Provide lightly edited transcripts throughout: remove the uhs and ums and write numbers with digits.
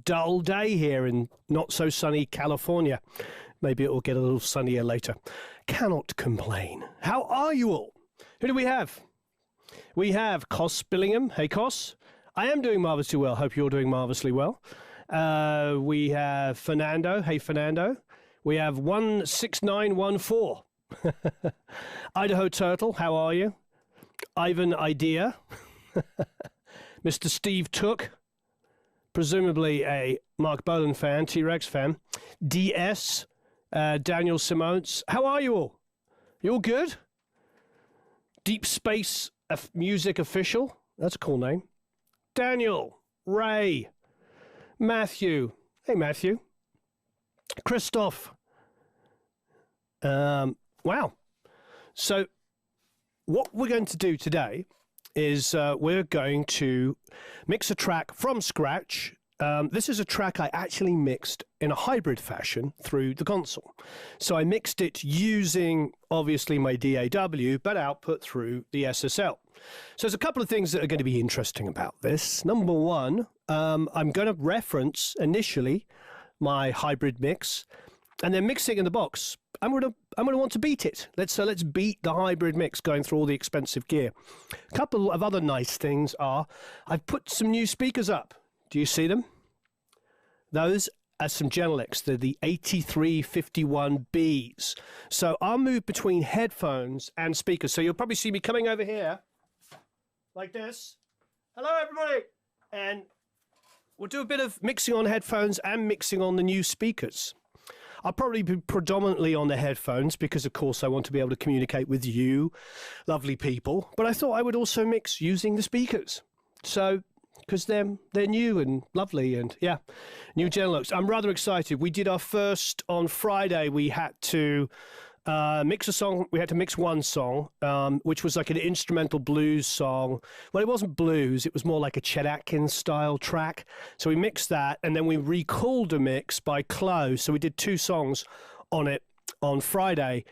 dull day here in not so sunny California. Maybe it will get a little sunnier later. Cannot complain. How are you all? Who do we have? We have Cos Billingham. Hey, Cos. I am doing marvellously well. Hope you're doing marvellously well. We have Fernando. Hey, Fernando. We have 16914. Idaho Turtle. How are you? Ivan Idea. Mr. Steve Took. Presumably a Mark Bolan fan, T-Rex fan. DS. Daniel Simones. How are you all? You all good? Deep Space Music Official. That's a cool name. Daniel. Ray. Matthew. Hey, Matthew. Christoph. Wow. So what we're going to do today is we're going to mix a track from scratch. This is a track I actually mixed in a hybrid fashion through the console. So I mixed it using, obviously, my DAW, but output through the SSL. So there's a couple of things that are going to be interesting about this. Number one, I'm going to reference initially my hybrid mix, and then mixing in the box. I'm going to want to beat it. Let's beat the hybrid mix going through all the expensive gear. A couple of other nice things are I've put some new speakers up. Do you see them? Those are some Genelecs. They're the 8351Bs. So I'll move between headphones and speakers. So you'll probably see me coming over here like this. Hello, everybody. And we'll do a bit of mixing on headphones and mixing on the new speakers. I'll probably be predominantly on the headphones because, of course, I want to be able to communicate with you, lovely people. But I thought I would also mix using the speakers. So, because they're new and lovely and, yeah, new Genelecs. I'm rather excited. We did our first on Friday. We had to mix a song. We had to mix one song, which was like an instrumental blues song. Well, it wasn't blues. It was more like a Chet Atkins style track. So we mixed that, and then we recalled a mix by Chloe. So we did two songs on it on Friday.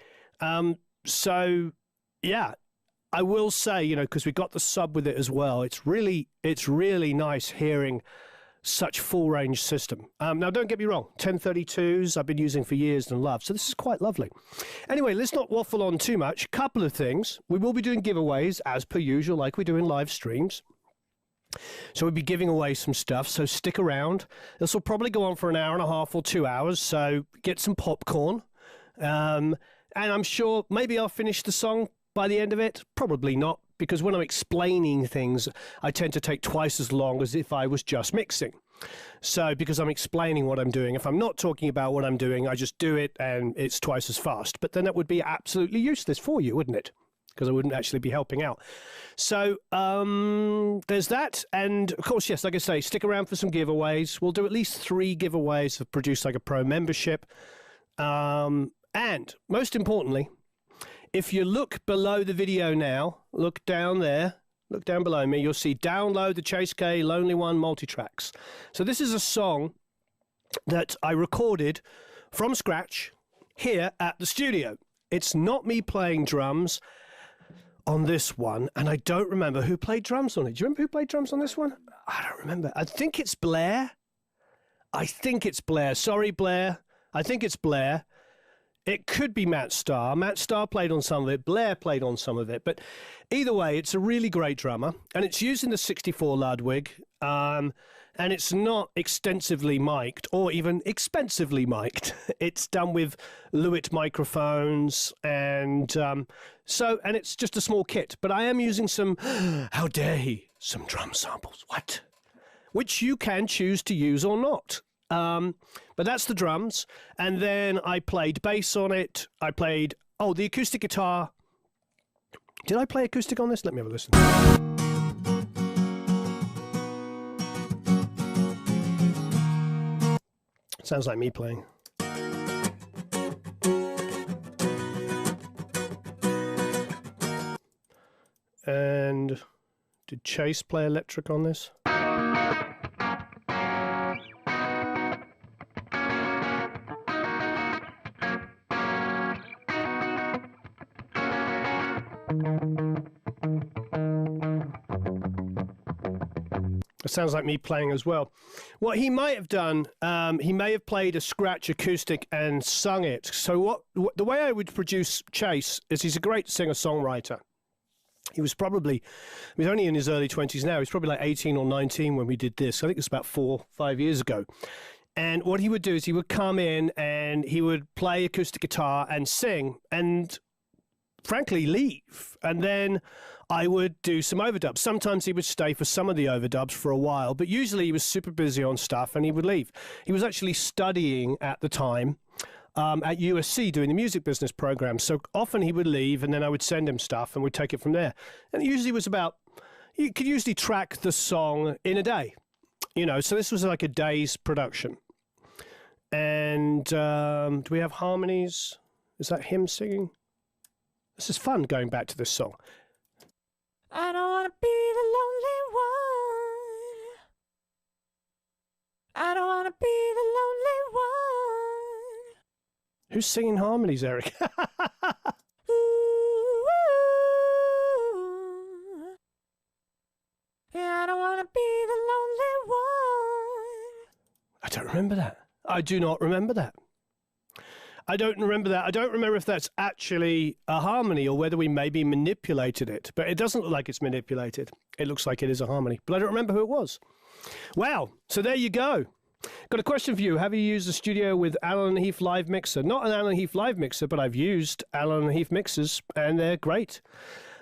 So, yeah, I will say, you know, because we got the sub with it as well, it's really nice hearing such full range system. Now, don't get me wrong, 1032s I've been using for years and love, so this is quite lovely. Anyway, let's not waffle on too much. Couple of things. We will be doing giveaways as per usual, like we do in live streams. So we'll be giving away some stuff, so stick around. This will probably go on for an hour and a half or 2 hours, so get some popcorn. And I'm sure maybe I'll finish the song by the end of it. Probably not, because when I'm explaining things, I tend to take twice as long as if I was just mixing. So, because I'm explaining what I'm doing, if I'm not talking about what I'm doing, I just do it and it's twice as fast. But then that would be absolutely useless for you, wouldn't it? Because I wouldn't actually be helping out. So, there's that. And, of course, yes, like I say, stick around for some giveaways. We'll do at least 3 giveaways of Produce Like a Pro membership. And, most importantly, if you look below the video now, look down there, look down below me, you'll see download the Chase K Lonely One multitracks. So this is a song that I recorded from scratch here at the studio. It's not me playing drums on this one, and I don't remember who played drums on it. Do you remember who played drums on this one? I don't remember. I think it's Blair. Sorry, Blair. I think it's Blair. It could be Matt Starr. Matt Starr played on some of it. Blair played on some of it. But either way, it's a really great drummer. And it's using the 64 Ludwig. And it's not extensively mic'd or even expensively mic'd. It's done with Lewitt microphones. And and it's just a small kit. But I am using some, how dare he, some drum samples. What? Which you can choose to use or not. But that's the drums, and then I played bass on it. I played, the acoustic guitar. Did I play acoustic on this? Let me have a listen. Sounds like me playing. And did Chase play electric on this? It sounds like me playing as well. What he might have done, he may have played a scratch acoustic and sung it. So the way I would produce Chase is he's a great singer-songwriter. He was only in his early 20s now. He's probably like 18 or 19 when we did this. I think it's about 4 or 5 years ago. And what he would do is he would come in and he would play acoustic guitar and sing and frankly leave. And then I would do some overdubs. Sometimes he would stay for some of the overdubs for a while, but usually he was super busy on stuff and he would leave. He was actually studying at the time at USC doing the music business program. So often he would leave and then I would send him stuff and we'd take it from there. And it usually was you could usually track the song in a day, so this was like a day's production. And do we have harmonies? Is that him singing? This is fun going back to this song. I don't want to be the lonely one. I don't want to be the lonely one. Who's singing harmonies, Eric? Ooh, yeah, I don't want to be the lonely one. I don't remember that. I do not remember that. I don't remember that. I don't remember if that's actually a harmony or whether we maybe manipulated it. But it doesn't look like it's manipulated. It looks like it is a harmony. But I don't remember who it was. Wow. So there you go. Got a question for you. Have you used the studio with Allen & Heath Live Mixer? Not an Allen & Heath Live Mixer, but I've used Allen & Heath mixers, and they're great.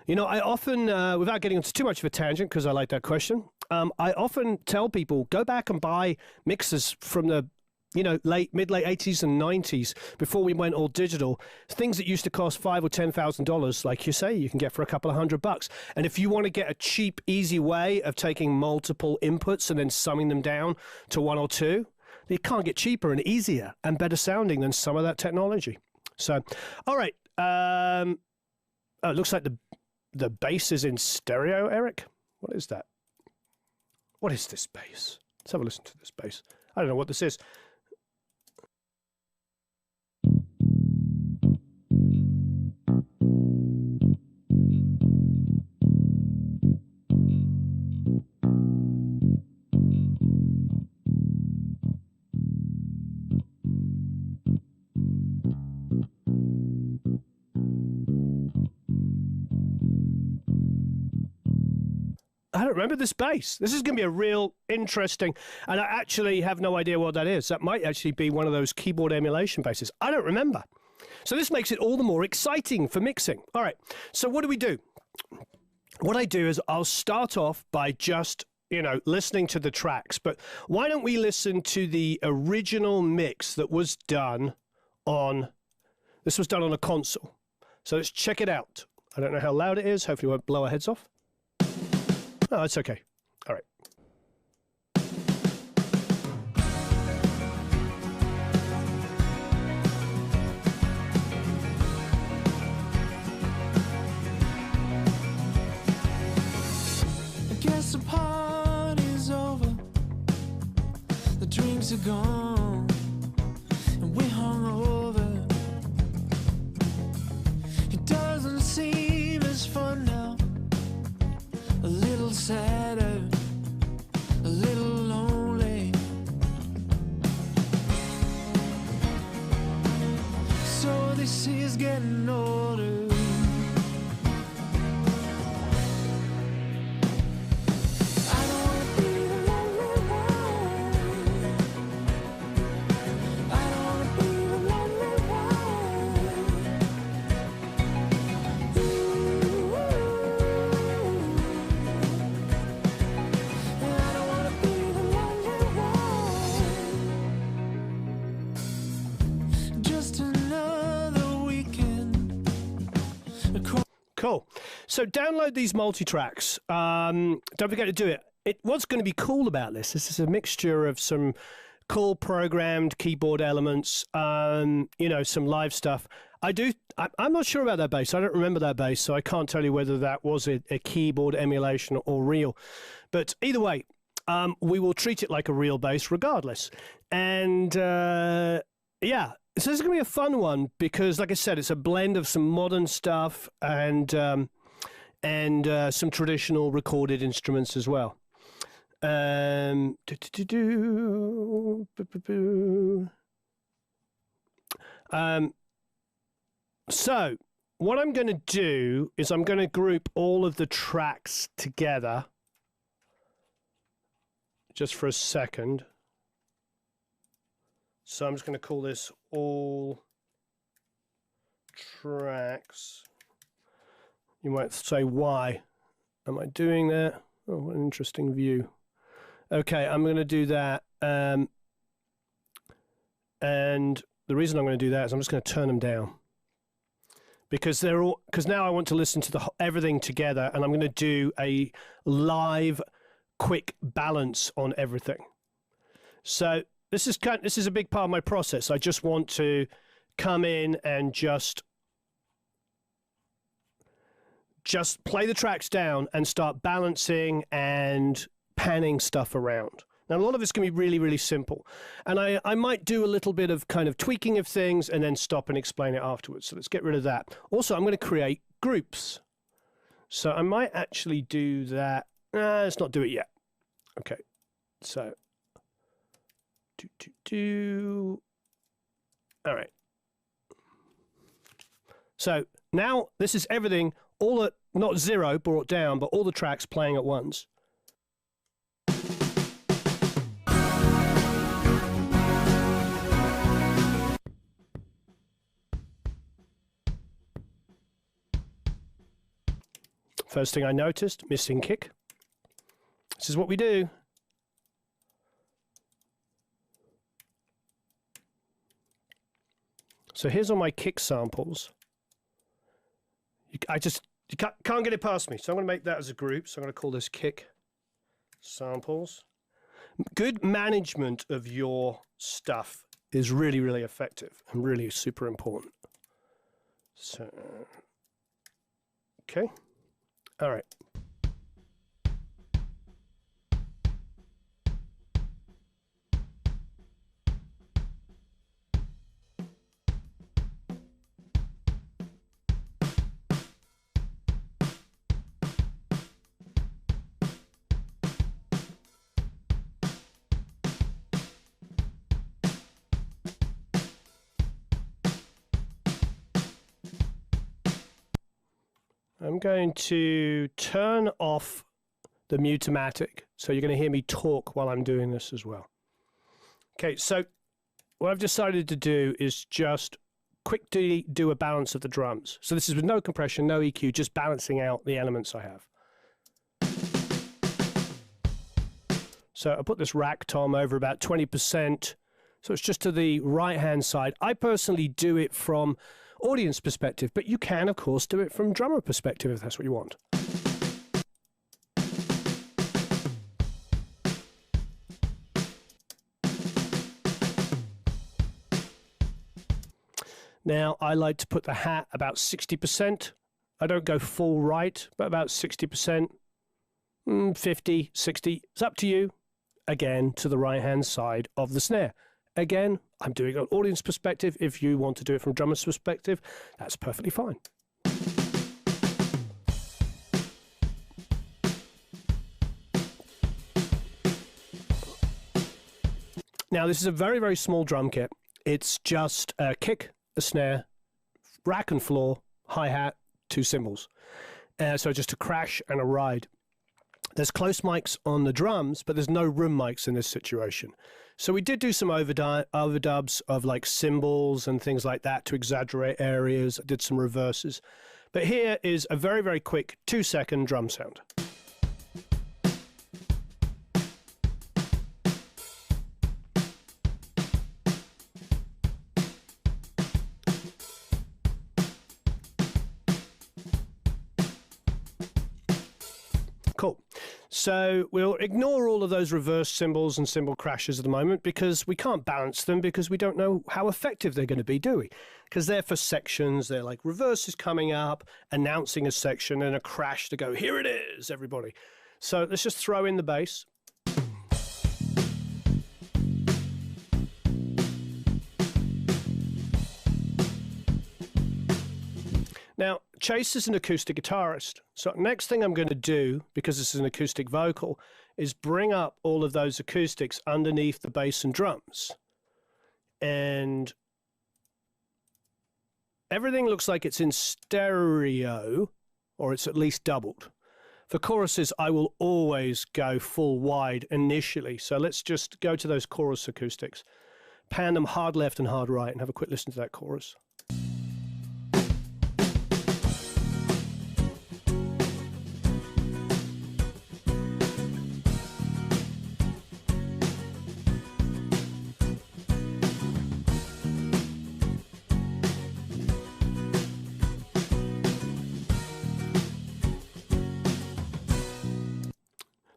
I often, without getting into too much of a tangent, because I like that question, I often tell people, go back and buy mixers from the mid-late 80s and 90s before we went all digital. Things that used to cost $5,000 or $10,000, like you say, you can get for a couple of $100. And if you want to get a cheap, easy way of taking multiple inputs and then summing them down to 1 or 2, you can't get cheaper and easier and better sounding than some of that technology. So, all right. It looks like the bass is in stereo, Eric. What is that? What is this bass? Let's have a listen to this bass. I don't know what this is. I don't remember this bass. This is going to be a real interesting, and I actually have no idea what that is. That might actually be one of those keyboard emulation basses. I don't remember. So this makes it all the more exciting for mixing. All right, so what do we do? What I do is I'll start off by just, listening to the tracks. But why don't we listen to the original mix that was done on, this was done on a console. So let's check it out. I don't know how loud it is. Hopefully it won't blow our heads off. Oh, it's okay. All right. I guess the party's over. The drinks are gone. And we're hungover. It doesn't seem as fun now. A little sadder, a little lonely. So this is getting older. I don't wanna be the lonely one. I don't wanna be the lonely one. Ooh. I don't wanna be the lonely one. Just another weekend. Cool. So download these multi-tracks. Don't forget to do it. What's going to be cool about this? This is a mixture of some cool programmed keyboard elements, some live stuff. I'm not sure about that bass. I don't remember that bass, so I can't tell you whether that was a keyboard emulation or real. But either way, we will treat it like a real bass regardless. And yeah, so this is going to be a fun one because, like I said, it's a blend of some modern stuff and some traditional recorded instruments as well. Do, do, do, do. Boo, boo, boo. So what I'm going to do is I'm going to group all of the tracks together just for a second. So I'm just going to call this all tracks. You might say, why am I doing that? Oh, what an interesting view. Okay, I'm going to do that. And the reason I'm going to do that is I'm just going to turn them down. Because now I want to listen to everything together, and I'm going to do a live quick balance on everything. So this is a big part of my process. I just want to come in and just play the tracks down and start balancing and panning stuff around. Now, a lot of it's going to be really, really simple. And I might do a little bit of kind of tweaking of things and then stop and explain it afterwards. So let's get rid of that. Also, I'm going to create groups. So I might actually do that. Let's not do it yet. Okay. So, all right. So now this is everything, all at, not zero brought down, but all the tracks playing at once. First thing I noticed, missing kick. This is what we do. So here's all my kick samples. You can't get it past me. So I'm going to make that as a group. So I'm going to call this kick samples. Good management of your stuff is really, really effective and really super important. So, okay. All right. I'm going to turn off the Mutamatic, so you're going to hear me talk while I'm doing this as well. Okay, so what I've decided to do is just quickly do a balance of the drums. So this is with no compression, no EQ, just balancing out the elements I have. So I put this rack tom over about 20%, so it's just to the right-hand side. I personally do it from audience perspective, but you can, of course, do it from drummer perspective if that's what you want. Now, I like to put the hat about 60%. I don't go full right, but about 60%, 50, 60. It's up to you. Again, to the right-hand side of the snare. Again, I'm doing it on audience perspective. If you want to do it from drummer's perspective, that's perfectly fine. Now, this is a very, very small drum kit. It's just a kick, a snare, rack and floor, hi-hat, 2 cymbals. So just a crash and a ride. There's close mics on the drums, but there's no room mics in this situation. So we did do some overdubs of like cymbals and things like that to exaggerate areas. I did some reverses. But here is a very, very quick 2-second drum sound. Cool. So we'll ignore all of those reverse cymbals and cymbal crashes at the moment because we can't balance them because we don't know how effective they're going to be, do we? Because they're for sections. They're like reverses coming up, announcing a section, and a crash to go, here it is, everybody. So let's just throw in the bass. Now, Chase is an acoustic guitarist. So next thing I'm going to do, because this is an acoustic vocal, is bring up all of those acoustics underneath the bass and drums. And everything looks like it's in stereo, or it's at least doubled. For choruses, I will always go full wide initially. So let's just go to those chorus acoustics, pan them hard left and hard right, and have a quick listen to that chorus.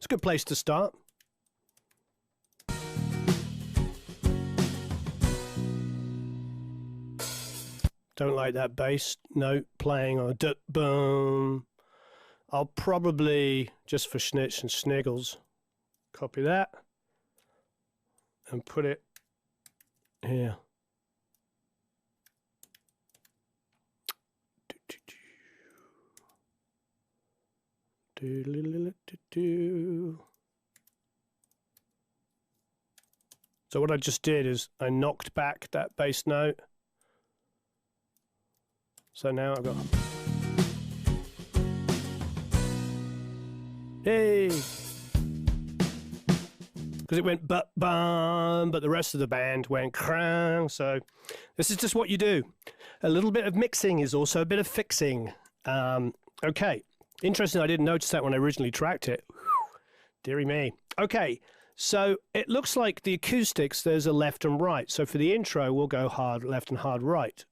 Good place to start. Don't like that bass note playing on a boom. I'll probably, just for schnitz and sniggles, copy that and put it here. So what I just did is I knocked back that bass note. So now I've got, hey, because it went bum, but the rest of the band went crang. So this is just what you do. A little bit of mixing is also a bit of fixing. Okay. Interesting, I didn't notice that when I originally tracked it. Deary me. Okay, so it looks like the acoustics, there's a left and right. So for the intro, we'll go hard left and hard right.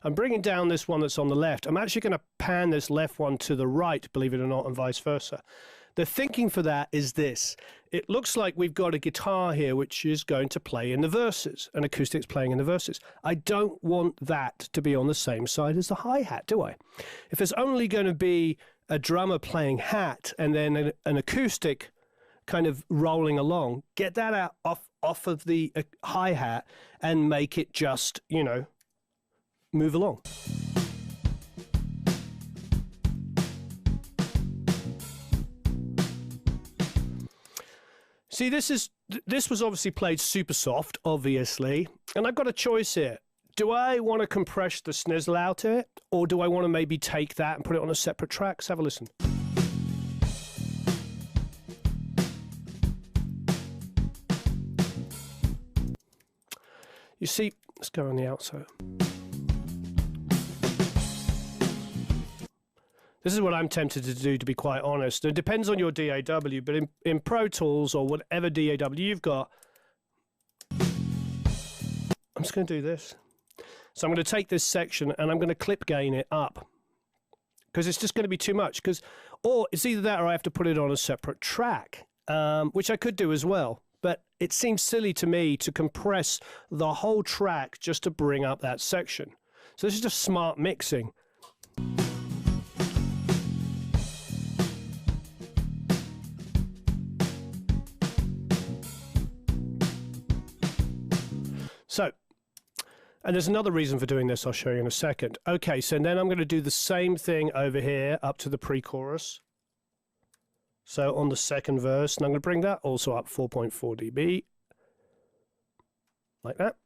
I'm bringing down this one that's on the left. I'm actually going to pan this left one to the right, believe it or not, and vice versa. The thinking for that is this. It looks like we've got a guitar here which is going to play in the verses, an acoustic's playing in the verses. I don't want that to be on the same side as the hi-hat, do I? If there's only going to be a drummer playing hat and then an acoustic kind of rolling along, get that out off of the hi-hat and make it just, you know, move along. See, this was obviously played super soft, obviously, and I've got a choice here. Do I want to compress the snizzle out of it, or do I want to maybe take that and put it on a separate track? Let's have a listen. You see, let's go on the outside. This is what I'm tempted to do, to be quite honest. It depends on your DAW, but in Pro Tools or whatever DAW you've got, I'm just going to do this. So I'm going to take this section and I'm going to clip gain it up, because it's just going to be too much. Or it's either that or I have to put it on a separate track, which I could do as well. But it seems silly to me to compress the whole track just to bring up that section. So this is just smart mixing. So, and there's another reason for doing this I'll show you in a second. Okay, so then I'm going to do the same thing over here up to the pre-chorus. So on the second verse, and I'm going to bring that also up 4.4 dB, like that.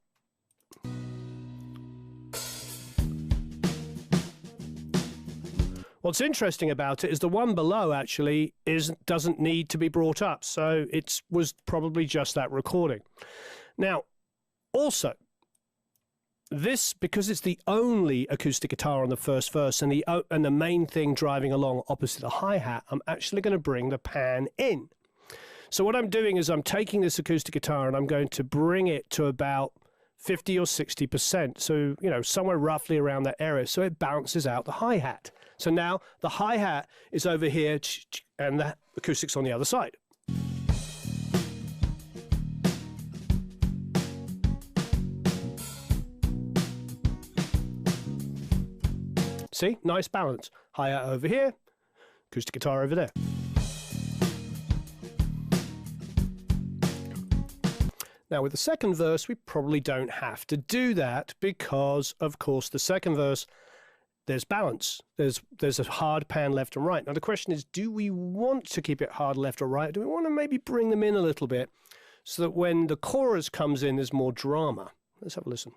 What's interesting about it is the one below actually doesn't need to be brought up, so it was probably just that recording. Now, also, this, because it's the only acoustic guitar on the first verse and the main thing driving along opposite the hi-hat, I'm actually going to bring the pan in. So what I'm doing is I'm taking this acoustic guitar and I'm going to bring it to about 50 or 60%. So, you know, somewhere roughly around that area. So it bounces out the hi-hat. So now the hi-hat is over here and the acoustic's on the other side. See, nice balance. Hi-hat over here, acoustic guitar over there. Now, with the second verse, we probably don't have to do that because, of course, the second verse, there's balance. There's a hard pan left and right. Now, the question is, do we want to keep it hard left or right? Do we want to maybe bring them in a little bit so that when the chorus comes in, there's more drama? Let's have a listen.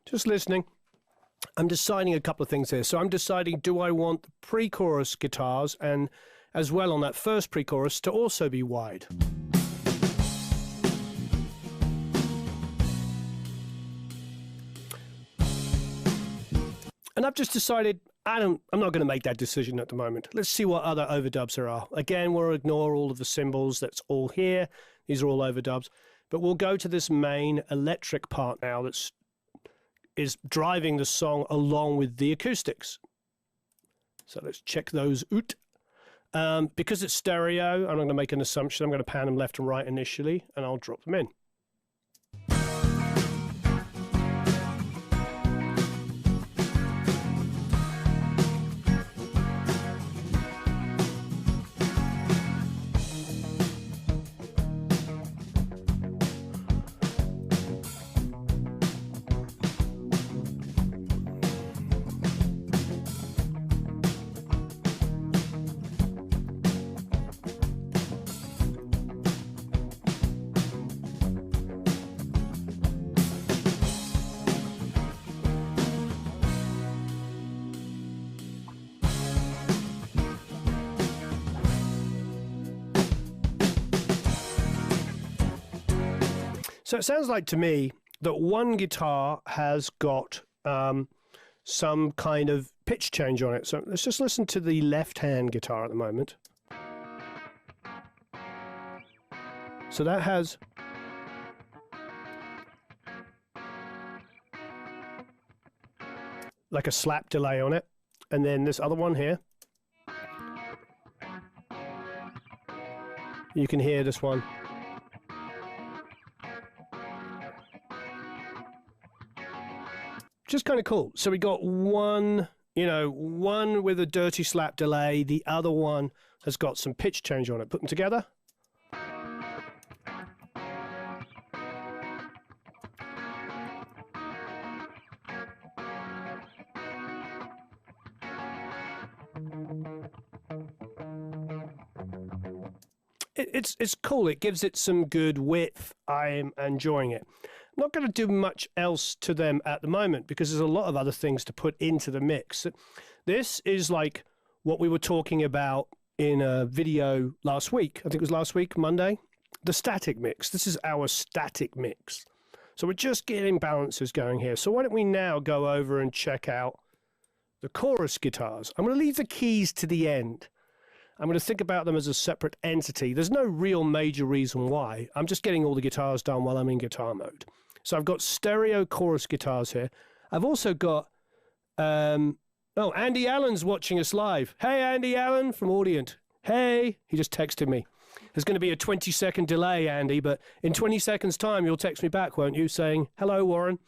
Just listening. I'm deciding a couple of things here. So I'm deciding, do I want the pre-chorus guitars and as well on that first pre-chorus to also be wide? And I've just decided I'm not going to make that decision at the moment. Let's see what other overdubs there are. Again, we'll ignore all of the cymbals. That's all here. These are all overdubs. But we'll go to this main electric part now is driving the song along with the acoustics. So let's check those out. Because it's stereo, I'm going to make an assumption. I'm going to pan them left and right initially, and I'll drop them in. So it sounds like to me that one guitar has got some kind of pitch change on it. So let's just listen to the left-hand guitar at the moment. So that has like a slap delay on it. And then this other one here, you can hear this one. Just kind of cool. So we got one with a dirty slap delay. The other one has got some pitch change on it. Put them together. It's cool. It gives it some good width. I'm enjoying it. I'm not going to do much else to them at the moment because there's a lot of other things to put into the mix. This is like what we were talking about in a video last week. I think it was last week, Monday. The static mix. This is our static mix. So we're just getting balances going here. So why don't we now go over and check out the chorus guitars. I'm going to leave the keys to the end. I'm going to think about them as a separate entity. There's no real major reason why. I'm just getting all the guitars done while I'm in guitar mode. So I've got stereo chorus guitars here. I've also got, Andy Allen's watching us live. Hey, Andy Allen from Audient. Hey, he just texted me. There's going to be a 20-second delay, Andy, but in 20 seconds' time, you'll text me back, won't you, saying, hello, Warren.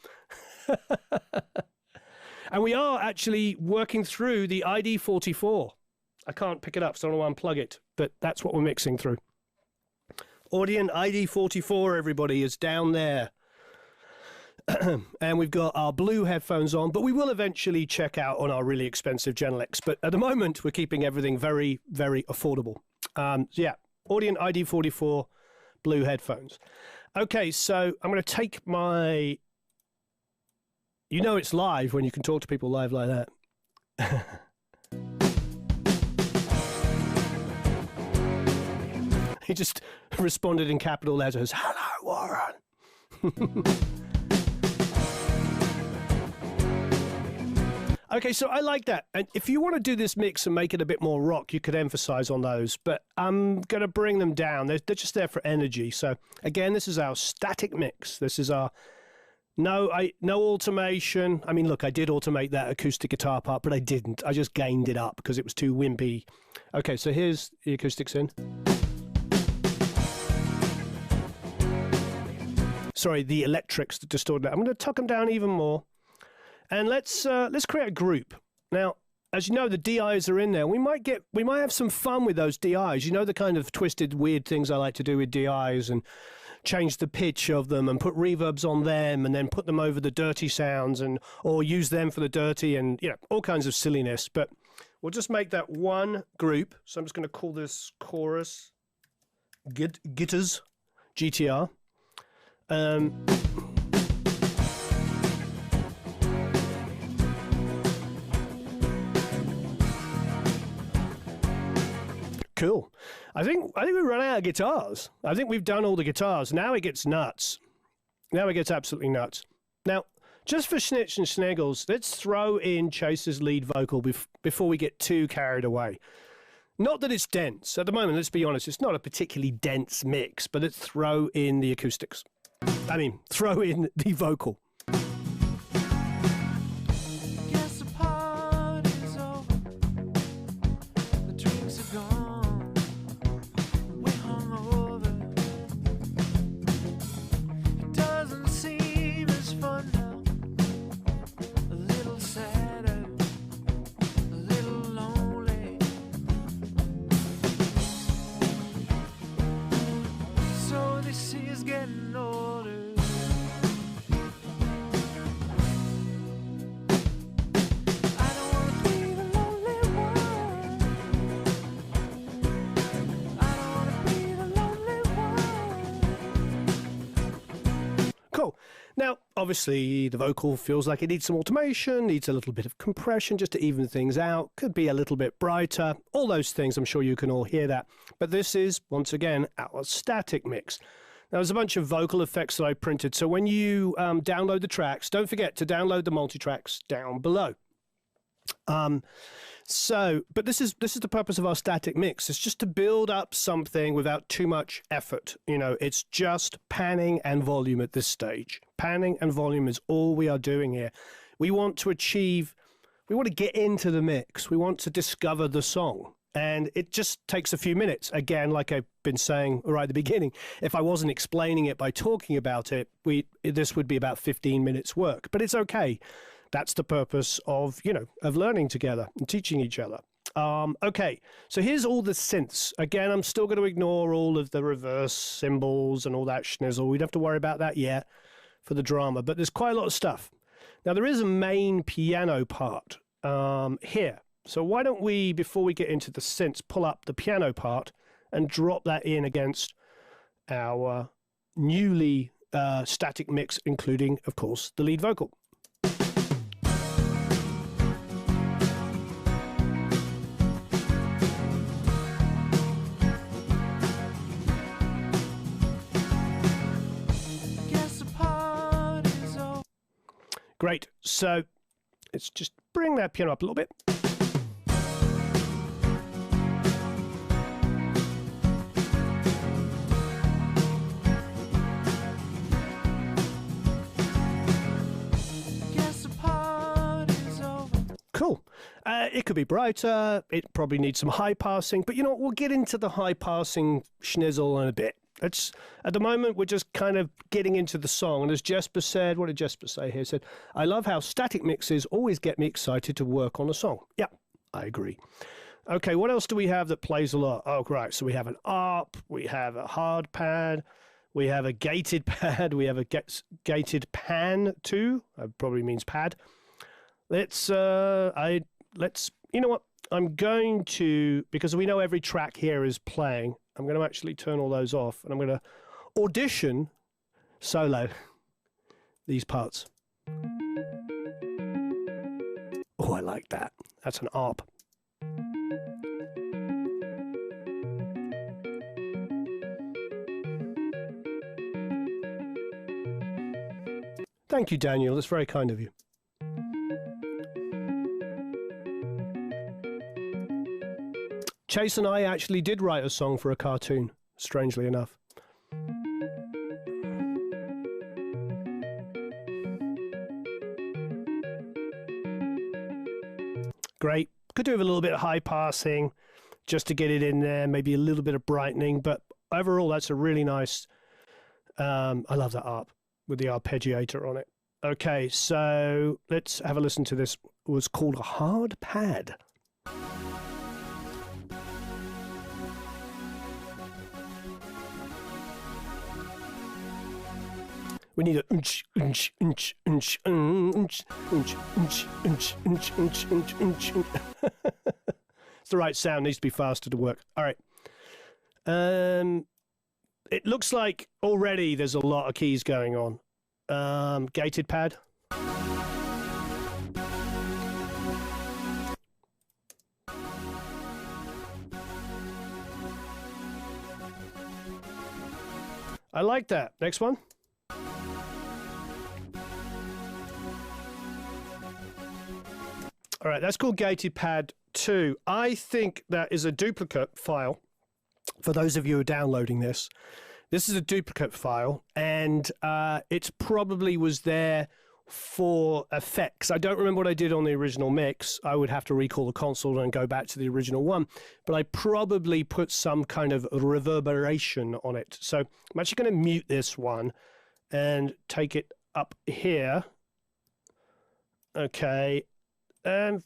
And we are actually working through the ID44. I can't pick it up, so I don't want to unplug it, but that's what we're mixing through. Audient ID44, everybody, is down there. And we've got our blue headphones on, but we will eventually check out on our really expensive Genelecs. But at the moment, we're keeping everything very, very affordable. Yeah, Audient ID44 blue headphones. Okay, so I'm going to take my... You know it's live when you can talk to people live like that. He just responded in capital letters, hello. Warren. Okay, so I like that. And if you want to do this mix and make it a bit more rock, you could emphasize on those. But I'm going to bring them down. They're just there for energy. So again, this is our static mix. This is our no automation. I mean, look, I did automate that acoustic guitar part, but I didn't. I just gained it up because it was too wimpy. Okay, so here's the acoustics in. Sorry, the electrics that distorted that. I'm going to tuck them down even more. And let's create a group. Now, as you know, the DIs are in there. We might have some fun with those DIs. You know, the kind of twisted, weird things I like to do with DIs, and change the pitch of them and put reverbs on them and then put them over the dirty sounds, and or use them for the dirty, and you know, all kinds of silliness. But we'll just make that one group. So I'm just going to call this chorus guitars GTR. Cool. I think we run out of guitars. I think we've done all the guitars. Now it gets nuts. Now it gets absolutely nuts. Now, just for Schnitz and Schneggles, let's throw in Chase's lead vocal before we get too carried away. Not that it's dense. At the moment, let's be honest, it's not a particularly dense mix, but let's throw in the acoustics. I mean, throw in the vocal. Cool. Now, obviously, the vocal feels like it needs some automation, needs a little bit of compression just to even things out, could be a little bit brighter, all those things. I'm sure you can all hear that. But this is, once again, our static mix. Now, there's a bunch of vocal effects that I printed. So when you download the tracks, don't forget to download the multi-tracks down below. But this is the purpose of our static mix. It's just to build up something without too much effort. You know, it's just panning and volume at this stage. Panning and volume is all we are doing here. We want to get into the mix. We want to discover the song. And it just takes a few minutes. Again, like I've been saying right at the beginning, if I wasn't explaining it by talking about it, this would be about 15 minutes work. But it's okay. That's the purpose of, of learning together and teaching each other. Okay, so here's all the synths. Again, I'm still going to ignore all of the reverse cymbals and all that schnizzle. We don't have to worry about that yet for the drama, but there's quite a lot of stuff. Now, there is a main piano part here. So why don't we, before we get into the synths, pull up the piano part and drop that in against our newly static mix, including, of course, the lead vocal. Great. So let's just bring that piano up a little bit. Cool. It could be brighter. It probably needs some high passing, but we'll get into the high passing schnizzle in a bit. At the moment, we're just kind of getting into the song. And as Jesper said, what did Jesper say here? He said, I love how static mixes always get me excited to work on a song. Yeah, I agree. Okay, what else do we have that plays a lot? Oh, right. So we have an ARP, we have a hard pad, we have a gated pad, we have a gated pan too. That probably means pad. You know what? I'm going to, because we know every track here is playing, I'm going to actually turn all those off, and I'm going to audition solo these parts. Oh, I like that. That's an ARP. Thank you, Daniel. That's very kind of you. Chase and I actually did write a song for a cartoon, strangely enough. Great. Could do with a little bit of high passing just to get it in there, maybe a little bit of brightening, but overall that's a really nice, I love that ARP with the arpeggiator on it. Okay, so let's have a listen to this. It was called a hard pad. We need a it's the right sound, needs to be faster to work. All right. It looks like already there's a lot of keys going on. Gated pad. I like that. Next one. All right, that's called gated pad 2. I think that is a duplicate file. For those of you who are downloading this, this is a duplicate file, and it probably was there for effects. I don't remember what I did on the original mix. I would have to recall the console and go back to the original one, but I probably put some kind of reverberation on it. So I'm actually going to mute this one and take it up here. Okay.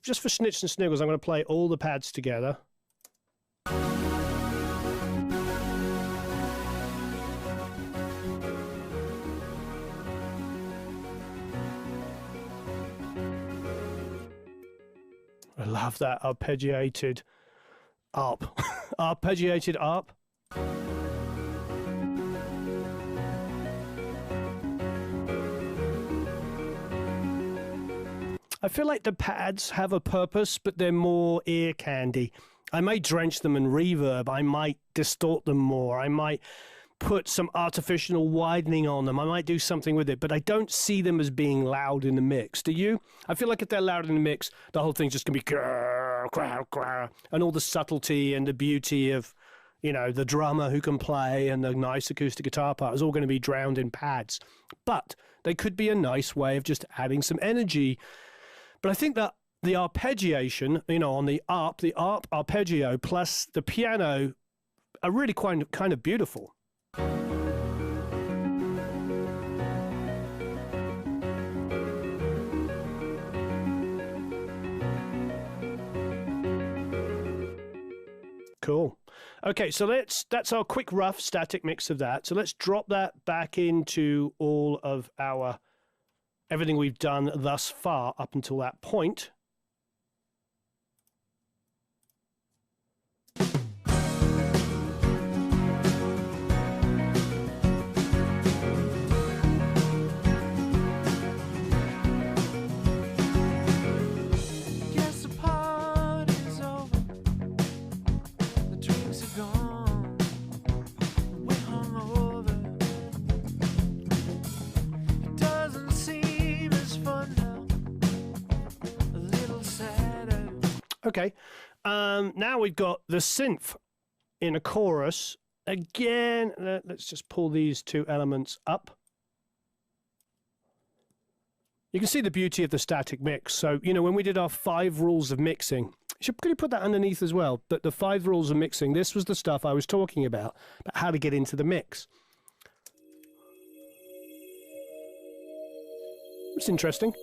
Just for snitch and sniggles, I'm going to play all the pads together. I love that arpeggiated ARP. Arpeggiated ARP. I feel like the pads have a purpose, but they're more ear candy. I might drench them in reverb. I might distort them more. I might put some artificial widening on them. I might do something with it, but I don't see them as being loud in the mix. Do you? I feel like if they're loud in the mix, the whole thing's just going to be grrr, grrr, grrr, and all the subtlety and the beauty of, you know, the drummer who can play and the nice acoustic guitar part is all going to be drowned in pads. But they could be a nice way of just adding some energy. But I think that the arpeggiation, you know, on the ARP arpeggio plus the piano are really kind of beautiful. Cool. Okay, so that's our quick rough static mix of that. So let's drop that back into all of our everything we've done thus far up until that point. Okay, now we've got the synth in a chorus. Again, let's just pull these two elements up. You can see the beauty of the static mix. So, you know, when we did our 5 rules of mixing, should probably put that underneath as well, but the 5 rules of mixing, this was the stuff I was talking about how to get into the mix. It's interesting.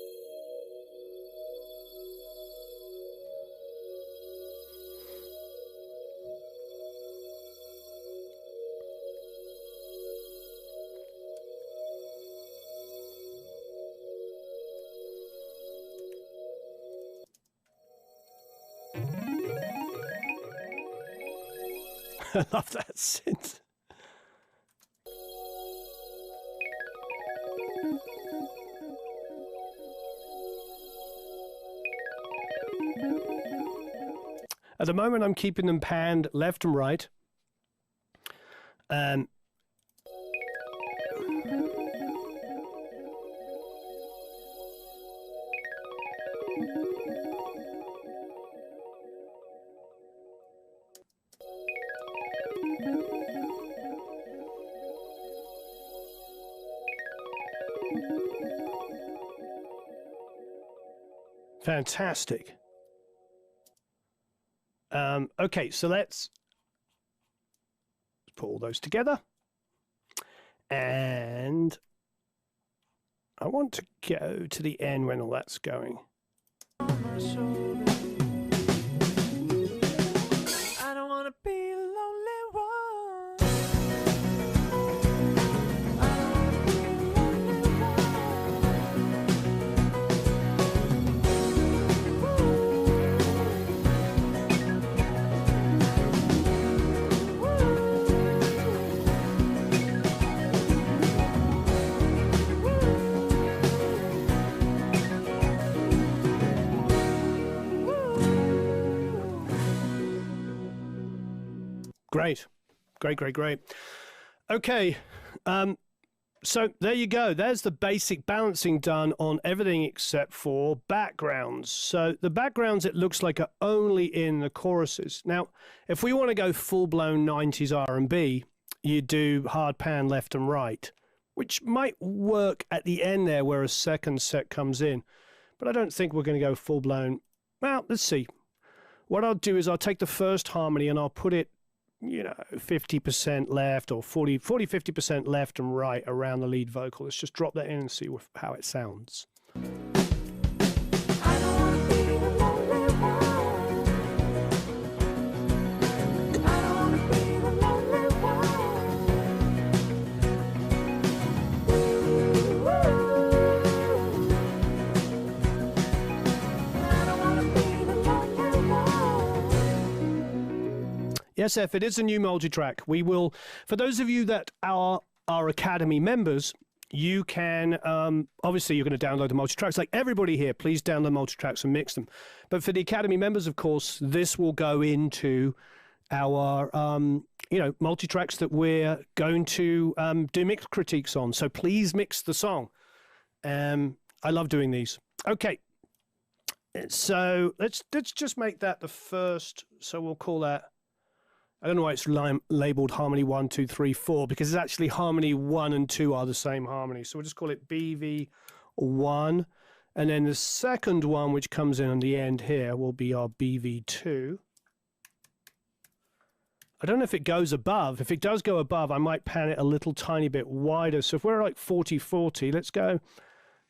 I love that synth. At the moment, I'm keeping them panned left and right. Fantastic. Okay, so let's put all those together. And I want to go to the end when all that's going. I don't want to be the lonely one. Great. Great. Okay. So there you go. There's the basic balancing done on everything except for backgrounds. So the backgrounds, it looks like, are only in the choruses. Now, if we want to go full-blown 90s R&B, you do hard pan left and right, which might work at the end there where a second set comes in. But I don't think we're going to go full-blown. Well, let's see. What I'll do is I'll take the first harmony and I'll put it, 50% left or 50% left and right around the lead vocal. Let's just drop that in and see how it sounds. Yes, F, it is a new multi-track. We will, for those of you that are our Academy members, you can, obviously you're going to download the multi-tracks. Like everybody here, please download multi-tracks and mix them. But for the Academy members, of course, this will go into our, multi-tracks that we're going to do mix critiques on. So please mix the song. I love doing these. Okay. So let's just make that the first. So we'll call that, I don't know why it's labeled harmony 1, 2, 3, 4, because it's actually harmony 1 and 2 are the same harmony. So we'll just call it BV1. And then the second one, which comes in on the end here, will be our BV2. I don't know if it goes above. If it does go above, I might pan it a little tiny bit wider. So if we're like 40-40, let's go,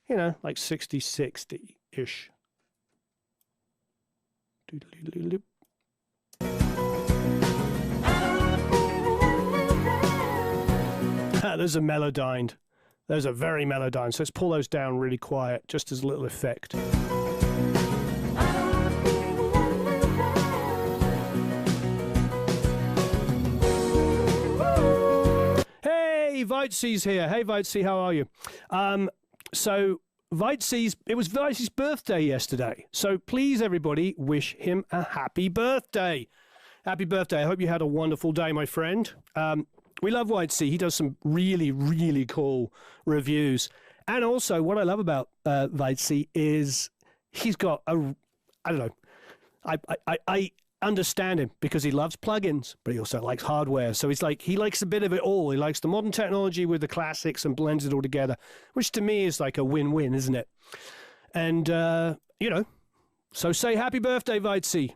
like 60-60-ish. Doodle-doodle-doodle. There's a melodyne. There's a very melodyne. So let's pull those down really quiet, just as a little effect. Hey, Vitesi's here. Hey, Vitesi, how are you? So it was Vitesi's birthday yesterday. So please, everybody, wish him a happy birthday. Happy birthday. I hope you had a wonderful day, my friend. We love Vitesi. He does some really, really cool reviews. And also, what I love about Vitesi is he's got I don't know. I understand him because he loves plugins, but he also likes hardware. So he likes a bit of it all. He likes the modern technology with the classics and blends it all together, which to me is like a win-win, isn't it? And, so say happy birthday, Vitesi.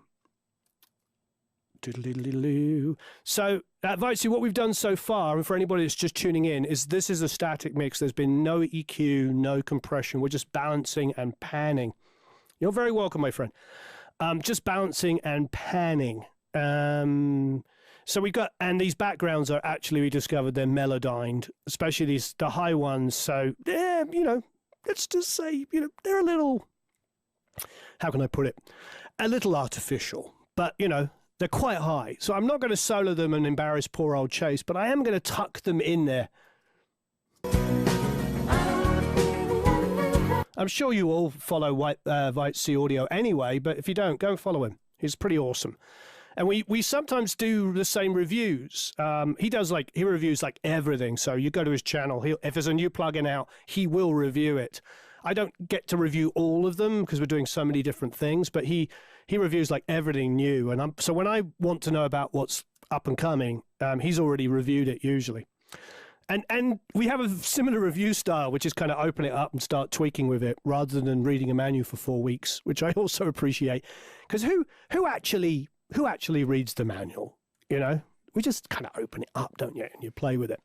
So, Vitesi, what we've done so far, and for anybody that's just tuning in, is this is a static mix. There's been no EQ, no compression. We're just balancing and panning. You're very welcome, my friend. Just balancing and panning. So we've got, and these backgrounds are actually, we discovered they're melodined, especially the high ones. So, yeah, let's just say, they're a little, how can I put it? A little artificial, but, they're quite high. So I'm not going to solo them and embarrass poor old Chase, but I am going to tuck them in there. I'm sure you all follow Vitesi Audio anyway, but if you don't, go and follow him. He's pretty awesome. And we sometimes do the same reviews. He reviews like everything. So you go to his channel, if there's a new plugin out, he will review it. I don't get to review all of them because we're doing so many different things, but he reviews like everything new. And so when I want to know about what's up and coming, he's already reviewed it usually. And we have a similar review style, which is kind of open it up and start tweaking with it rather than reading a manual for 4 weeks, which I also appreciate. Because who actually reads the manual? You know, we just kind of open it up, don't you? And you play with it.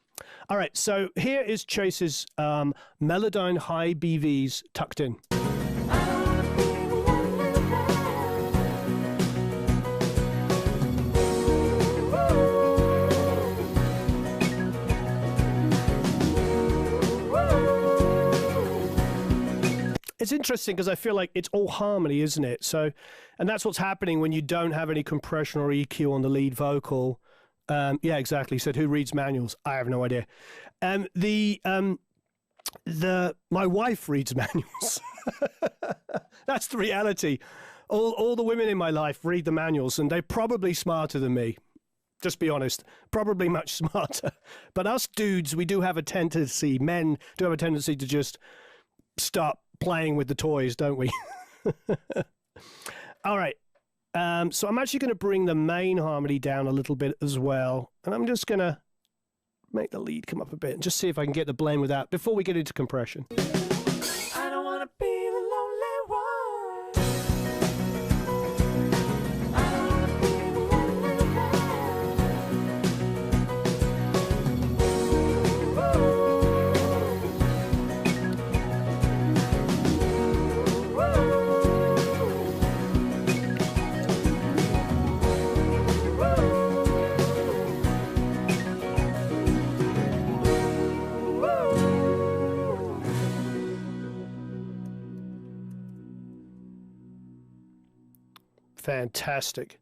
All right, so here is Chase's Melodyne High BVs tucked in. It's interesting because I feel like it's all harmony, isn't it? So, and that's what's happening when you don't have any compression or EQ on the lead vocal. Yeah, exactly. He said, who reads manuals? I have no idea. My wife reads manuals. That's the reality. All the women in my life read the manuals, and they're probably smarter than me. Just be honest, probably much smarter. But us dudes, we do have a tendency, men do have a tendency to just start playing with the toys, don't we? All right. So I'm actually going to bring the main harmony down a little bit as well. And I'm just going to make the lead come up a bit and just see if I can get the blend without before we get into compression. I don't wanna be the lonely one. I don't wanna be the lonely Fantastic.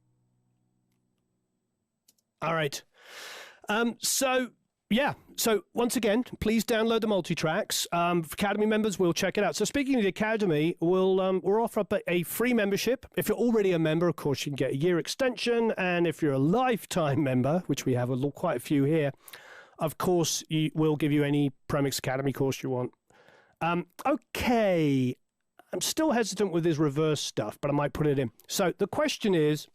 All right. So once again, please download the multi-tracks. For Academy members, we'll check it out. So speaking of the Academy, we're offering up a free membership. If you're already a member, of course, you can get a year extension. And if you're a lifetime member, which we have quite a few here, of course, we'll give you any Premix Academy course you want. Okay. I'm still hesitant with this reverse stuff, but I might put it in. So the question is,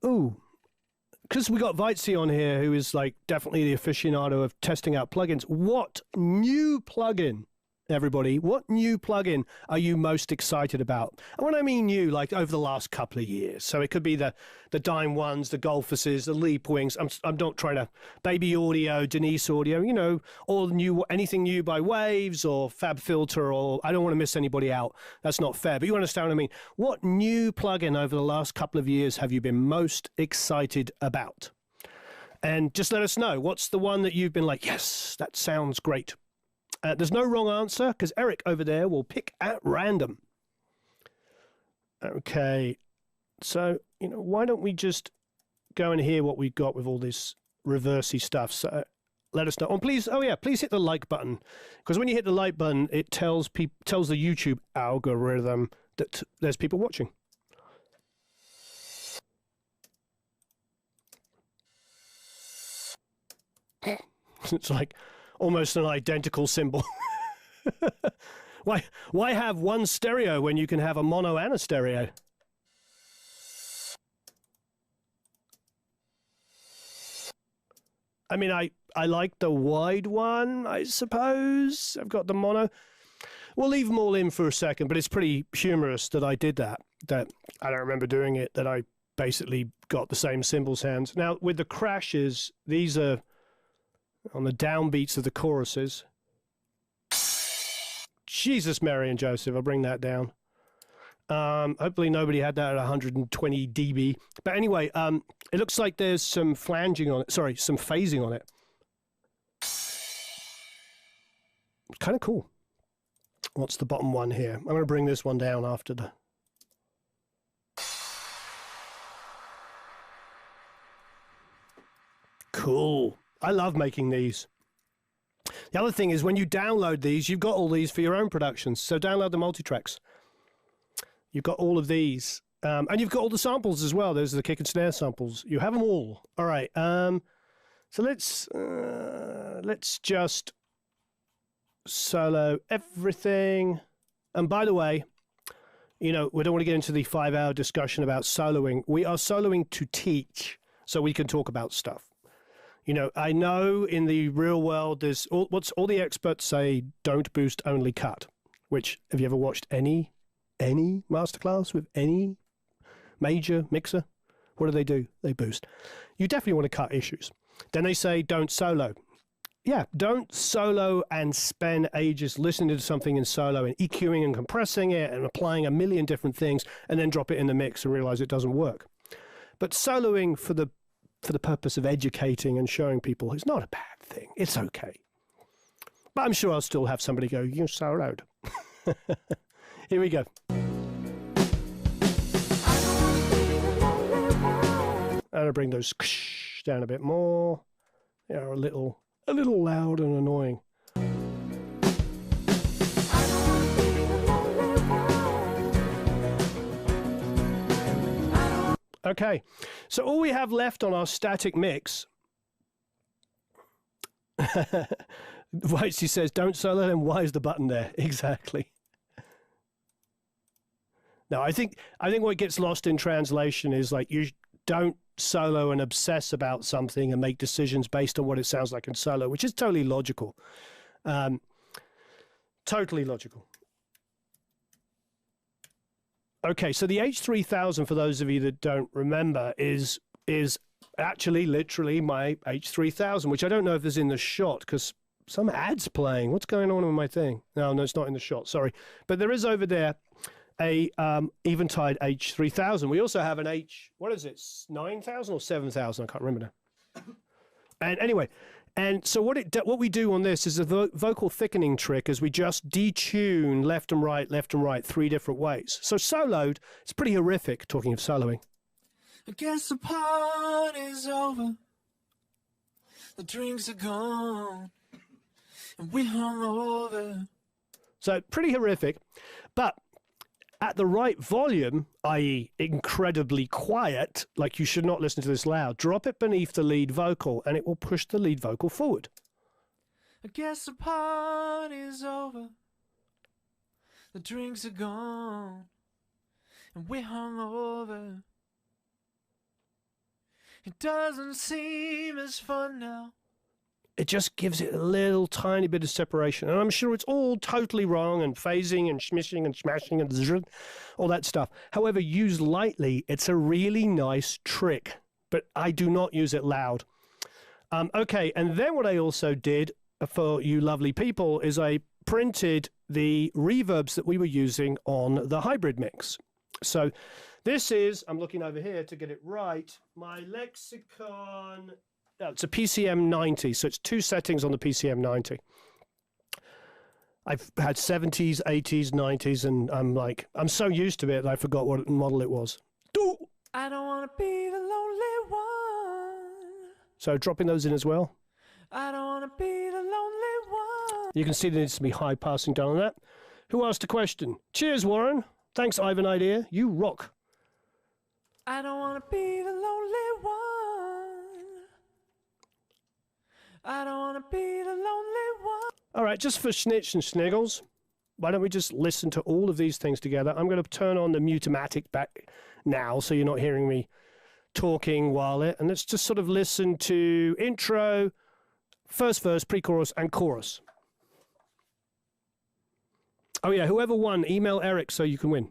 because we got Vitzi on here, who is like definitely the aficionado of testing out plugins. What new plugin, everybody, what new plugin are you most excited about? And when I mean new, like over the last couple of years. So it could be the Dime Ones, the Golfuses, the Leap Wings. I'm not trying to Baby Audio, Denise Audio, you know, all new, anything new by Waves or Fab Filter, or I don't want to miss anybody out. That's not fair, but you understand what I mean. What new plugin over the last couple of years have you been most excited about? And just let us know. What's the one that you've been like, yes, that sounds great? There's no wrong answer because Eric over there will pick at random. Okay, so, you know, why don't we just go and hear what we've got with all this reversey stuff? So let us know. And please, please hit the like button, because when you hit the like button, it tells the YouTube algorithm that there's people watching. It's like almost an identical symbol. Why have one stereo when you can have a mono and a stereo? I mean, I like the wide one, I suppose. I've got the mono. We'll leave them all in for a second, but it's pretty humorous that I did that. That I don't remember doing it, that I basically got the same cymbal sounds. Now, with the crashes, these are on the downbeats of the choruses. Jesus, Mary and Joseph, I'll bring that down. Hopefully nobody had that at 120 dB. But anyway, it looks like there's some flanging on it. Sorry, some phasing on it. Kind of cool. What's the bottom one here? I'm going to bring this one down after the... Cool. I love making these. The other thing is when you download these, you've got all these for your own productions. So download the multi-tracks. You've got all of these. And you've got all the samples as well. Those are the kick and snare samples. You have them all. All right. So let's just solo everything. And by the way, you know, we don't want to get into the 5-hour discussion about soloing. We are soloing to teach so we can talk about stuff. You know, I know in the real world, there's all the experts say, don't boost, only cut. Which, have you ever watched any masterclass with any major mixer? What do? They boost. You definitely want to cut issues. Then they say, don't solo. Yeah, don't solo and spend ages listening to something in solo and EQing and compressing it and applying a million different things and then drop it in the mix and realize it doesn't work. But soloing for the purpose of educating and showing people is not a bad thing. It's okay. But I'm sure I'll still have somebody go, you soloed. Here we go. And I'll bring those down a bit more. They are a little loud and annoying. Okay, so all we have left on our static mix. Whitesy says, don't solo, and why is the button there? Exactly. No, I think what gets lost in translation is like you don't solo and obsess about something and make decisions based on what it sounds like in solo, which is totally logical. Totally logical. Okay, so the H3000, for those of you that don't remember, is actually literally my H3000, which I don't know if is in the shot because some ad's playing. What's going on with my thing? No, it's not in the shot, sorry. But there is over there a Eventide H3000. We also have an what is it, 9000 or 7000? I can't remember now. And anyway, and so what we do on this is a vocal thickening trick is we just detune left and right, 3 different ways. So soloed, it's pretty horrific, talking of soloing. I guess the party's over. The drinks are gone. And we're hungover. So pretty horrific, but at the right volume, i.e. incredibly quiet, like you should not listen to this loud, drop it beneath the lead vocal and it will push the lead vocal forward. I guess the party's over. The drinks are gone. And we're hungover. It doesn't seem as fun now. It just gives it a little tiny bit of separation. And I'm sure it's all totally wrong and phasing and smishing and smashing and all that stuff. However, used lightly, it's a really nice trick, but I do not use it loud. Okay, and then what I also did for you lovely people is I printed the reverbs that we were using on the hybrid mix. So this is, I'm looking over here to get it right, my Lexicon... No, it's a PCM 90, so it's 2 settings on the PCM 90. I've had 70s, 80s, 90s, and I'm so used to it that I forgot what model it was. I don't want to be the lonely one. So dropping those in as well. I don't want to be the lonely one. You can see there needs to be high passing down on that. Who asked a question? Cheers, Warren. Thanks, Ivan Idea. You rock. I don't want to be the lonely one. I don't want to be the lonely one. All right, just for schnitz and sniggles, why don't we just listen to all of these things together? I'm going to turn on the Mutamatic back now so you're not hearing me talking while it. And let's just sort of listen to intro, first verse, pre-chorus, and chorus. Oh yeah, whoever won, email Eric so you can win.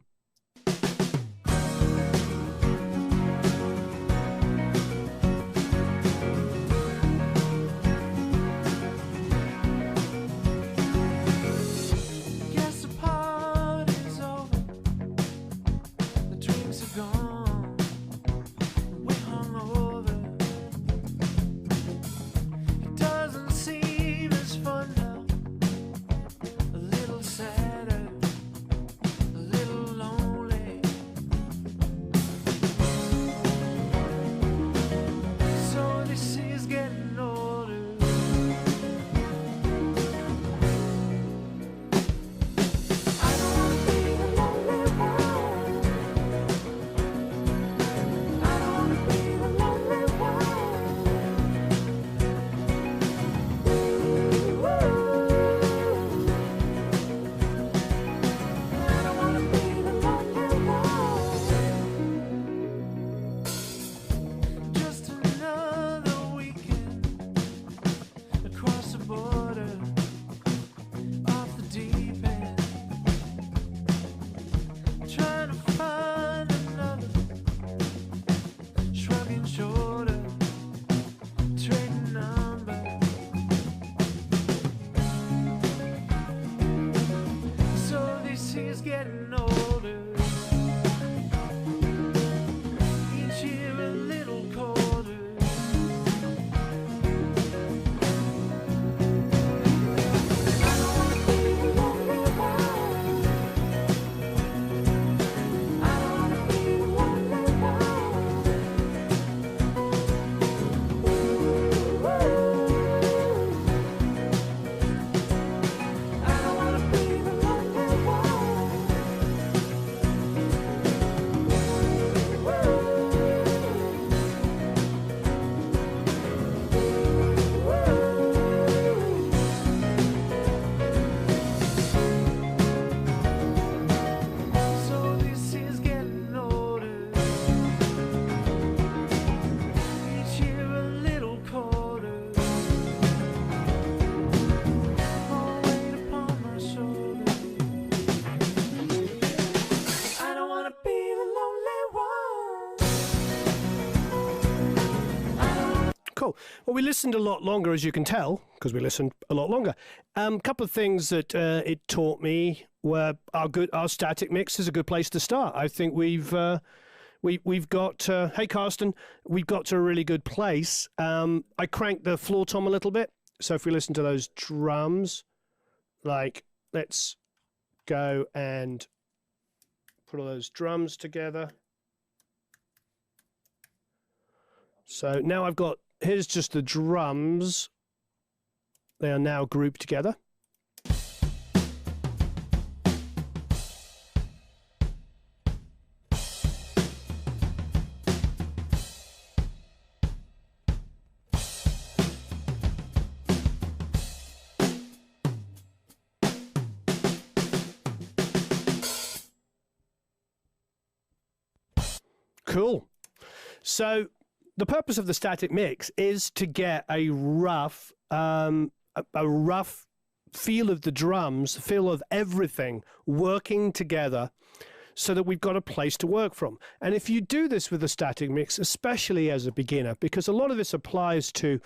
Sadder, a little Cool. Well, we listened a lot longer, as you can tell, because we listened a lot longer. Couple of things that it taught me were our static mix is a good place to start. I think we've got, hey, Carsten, we've got to a really good place. I cranked the floor tom a little bit. So if we listen to those drums, like, let's go and put all those drums together. So now I've got, here's just the drums. They are now grouped together. Cool. So the purpose of the static mix is to get a rough feel of the drums, feel of everything working together so that we've got a place to work from. And if you do this with a static mix, especially as a beginner, because a lot of this applies to,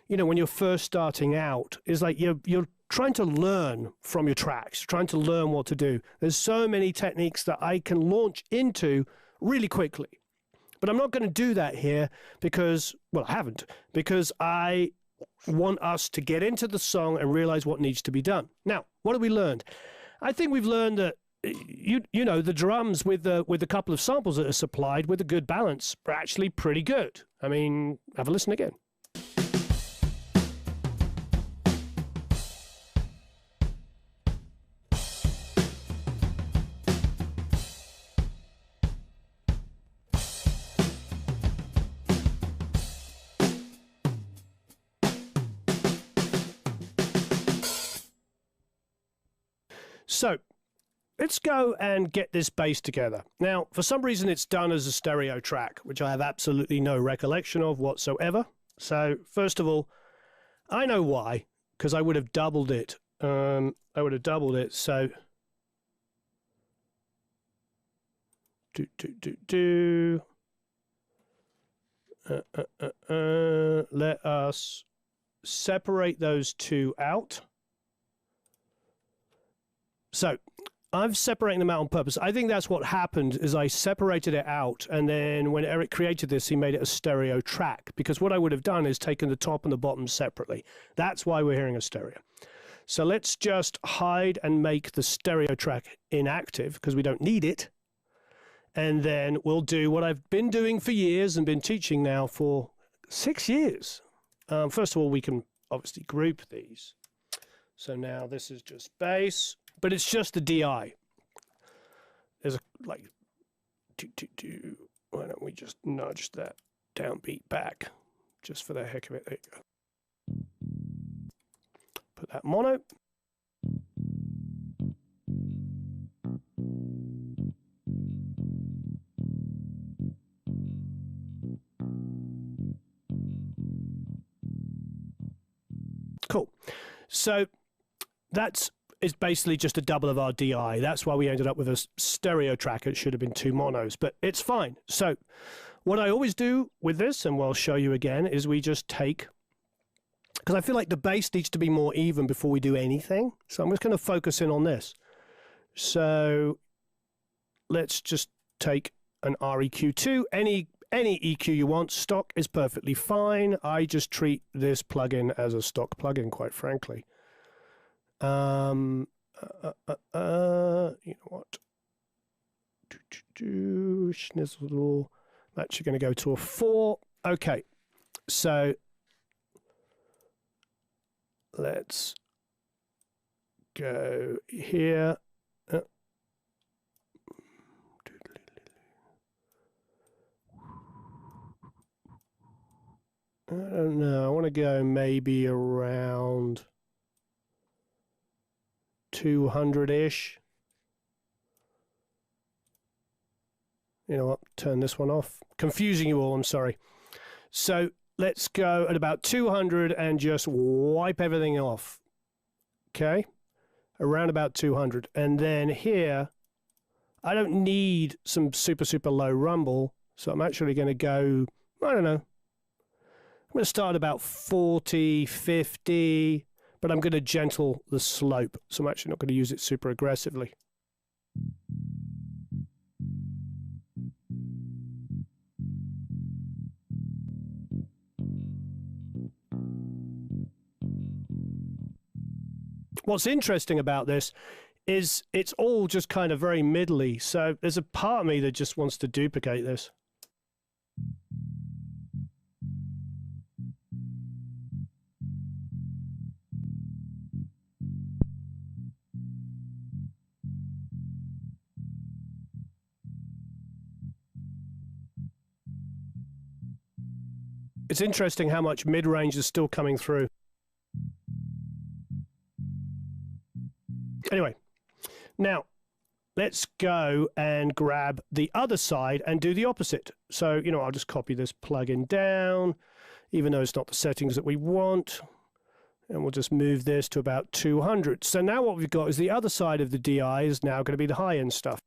you know, when you're first starting out, is like you're trying to learn from your tracks, trying to learn what to do. There's so many techniques that I can launch into really quickly. But I'm not going to do that here because, well, I haven't, because I want us to get into the song and realize what needs to be done. Now, what have we learned? I think we've learned that, you know, the drums with a couple of samples that are supplied with a good balance are actually pretty good. I mean, have a listen again. So let's go and get this bass together. Now, for some reason, it's done as a stereo track, which I have absolutely no recollection of whatsoever. So first of all, I know why, because I would have doubled it. So let us separate those two out. So I'm separating them out on purpose. I think that's what happened is I separated it out, and then when Eric created this, he made it a stereo track, because what I would have done is taken the top and the bottom separately. That's why we're hearing a stereo. So let's just hide and make the stereo track inactive, because we don't need it. And then we'll do what I've been doing for years and been teaching now for 6 years. First of all, we can obviously group these. So now this is just bass. But it's just the DI. There's a, like, why don't we just nudge that downbeat back, just for the heck of it. There you go. Put that mono. Cool. So that's is basically just a double of our DI. That's why we ended up with a stereo track. It should have been 2 monos, but it's fine. So what I always do with this, and we'll show you again, is we just take, because I feel like the bass needs to be more even before we do anything. So I'm just going to focus in on this. So let's just take an REQ2, any EQ you want. Stock is perfectly fine. I just treat this plugin as a stock plugin, quite frankly. You know what? Schnizzle. I'm actually going to go to a 4. Okay, so let's go here. I don't know. I want to go maybe around 200-ish. You know what? Turn this one off. Confusing you all, I'm sorry. So let's go at about 200 and just wipe everything off. Okay? Around about 200. And then here, I don't need some super, super low rumble. So I'm actually going to go, I don't know, I'm going to start about 40, 50, but I'm going to gentle the slope. So I'm actually not going to use it super aggressively. What's interesting about this is it's all just kind of very middly. So there's a part of me that just wants to duplicate this. It's interesting how much mid-range is still coming through. Anyway, now let's go and grab the other side and do the opposite. So, you know, I'll just copy this plugin down, even though it's not the settings that we want. And we'll just move this to about 200. So now what we've got is the other side of the DI is now going to be the high-end stuff.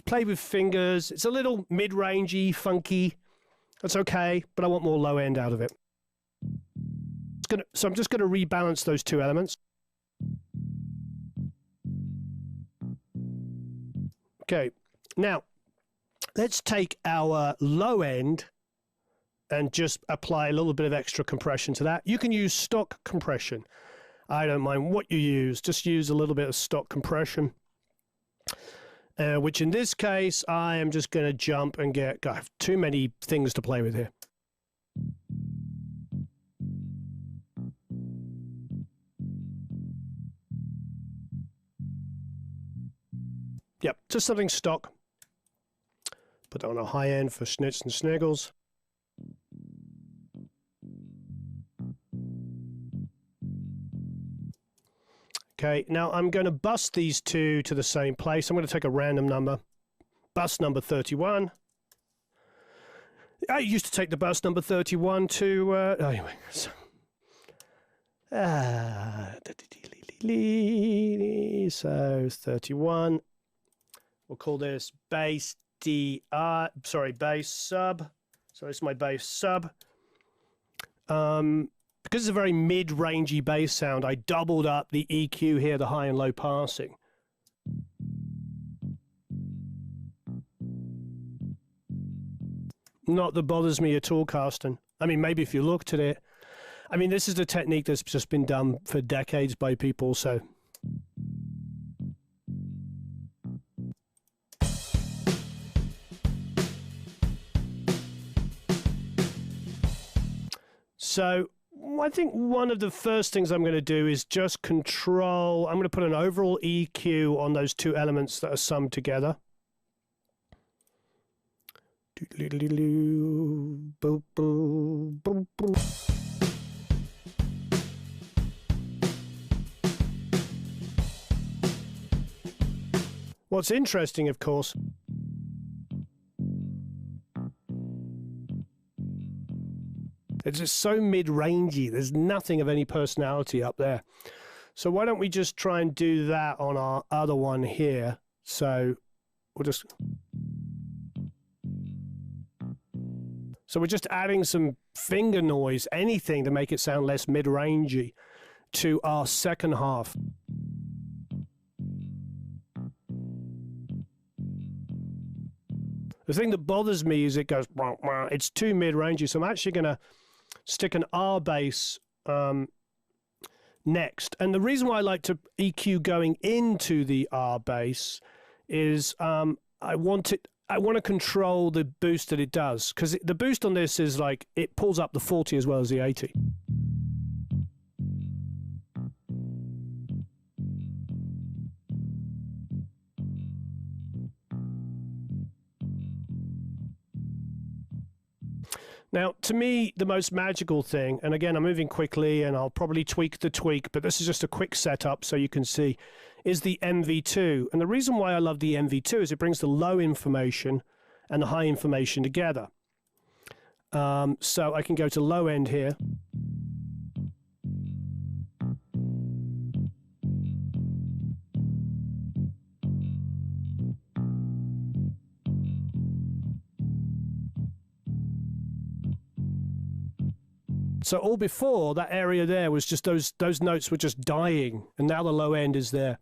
Play with fingers. It's a little mid-rangey, funky. That's okay, but I want more low end out of it. So I'm just going to rebalance those two elements. Okay, now let's take our low end and just apply a little bit of extra compression to that. You can use stock compression. I don't mind what you use. Just use a little bit of stock compression. Which in this case, I am just going to jump and get... God, I have too many things to play with here. Yep, just something stock. Put that on a high end for schnitz and sniggles. Okay, now I'm going to bus these two to the same place. I'm going to take a random number. Bus number 31. I used to take the bus number 31 to... anyway. So 31. We'll call this bass bass sub. So it's my bass sub. Because it's a very mid-rangey bass sound, I doubled up the EQ here, the high and low passing. Not that bothers me at all, Carsten. I mean, maybe if you looked at it. I mean, this is a technique that's just been done for decades by people, so... So... I think one of the first things I'm going to do is just control. I'm going to put an overall EQ on those two elements that are summed together. What's interesting, of course, it's just so mid-rangey. There's nothing of any personality up there. So why don't we just try and do that on our other one here? So we'll just... So we're just adding some finger noise, anything to make it sound less mid-rangey to our second half. The thing that bothers me is it goes... It's too mid-rangey, so I'm actually going to stick an R bass next. And the reason why I like to EQ going into the R bass is I want to control the boost that it does, because the boost on this is like it pulls up the 40 as well as the 80. Now, to me, the most magical thing, and again, I'm moving quickly and I'll probably tweak the tweak, but this is just a quick setup so you can see, is the MV2. And the reason why I love the MV2 is it brings the low information and the high information together. So I can go to low end here. So all before, that area there was just those notes were just dying, and now the low end is there.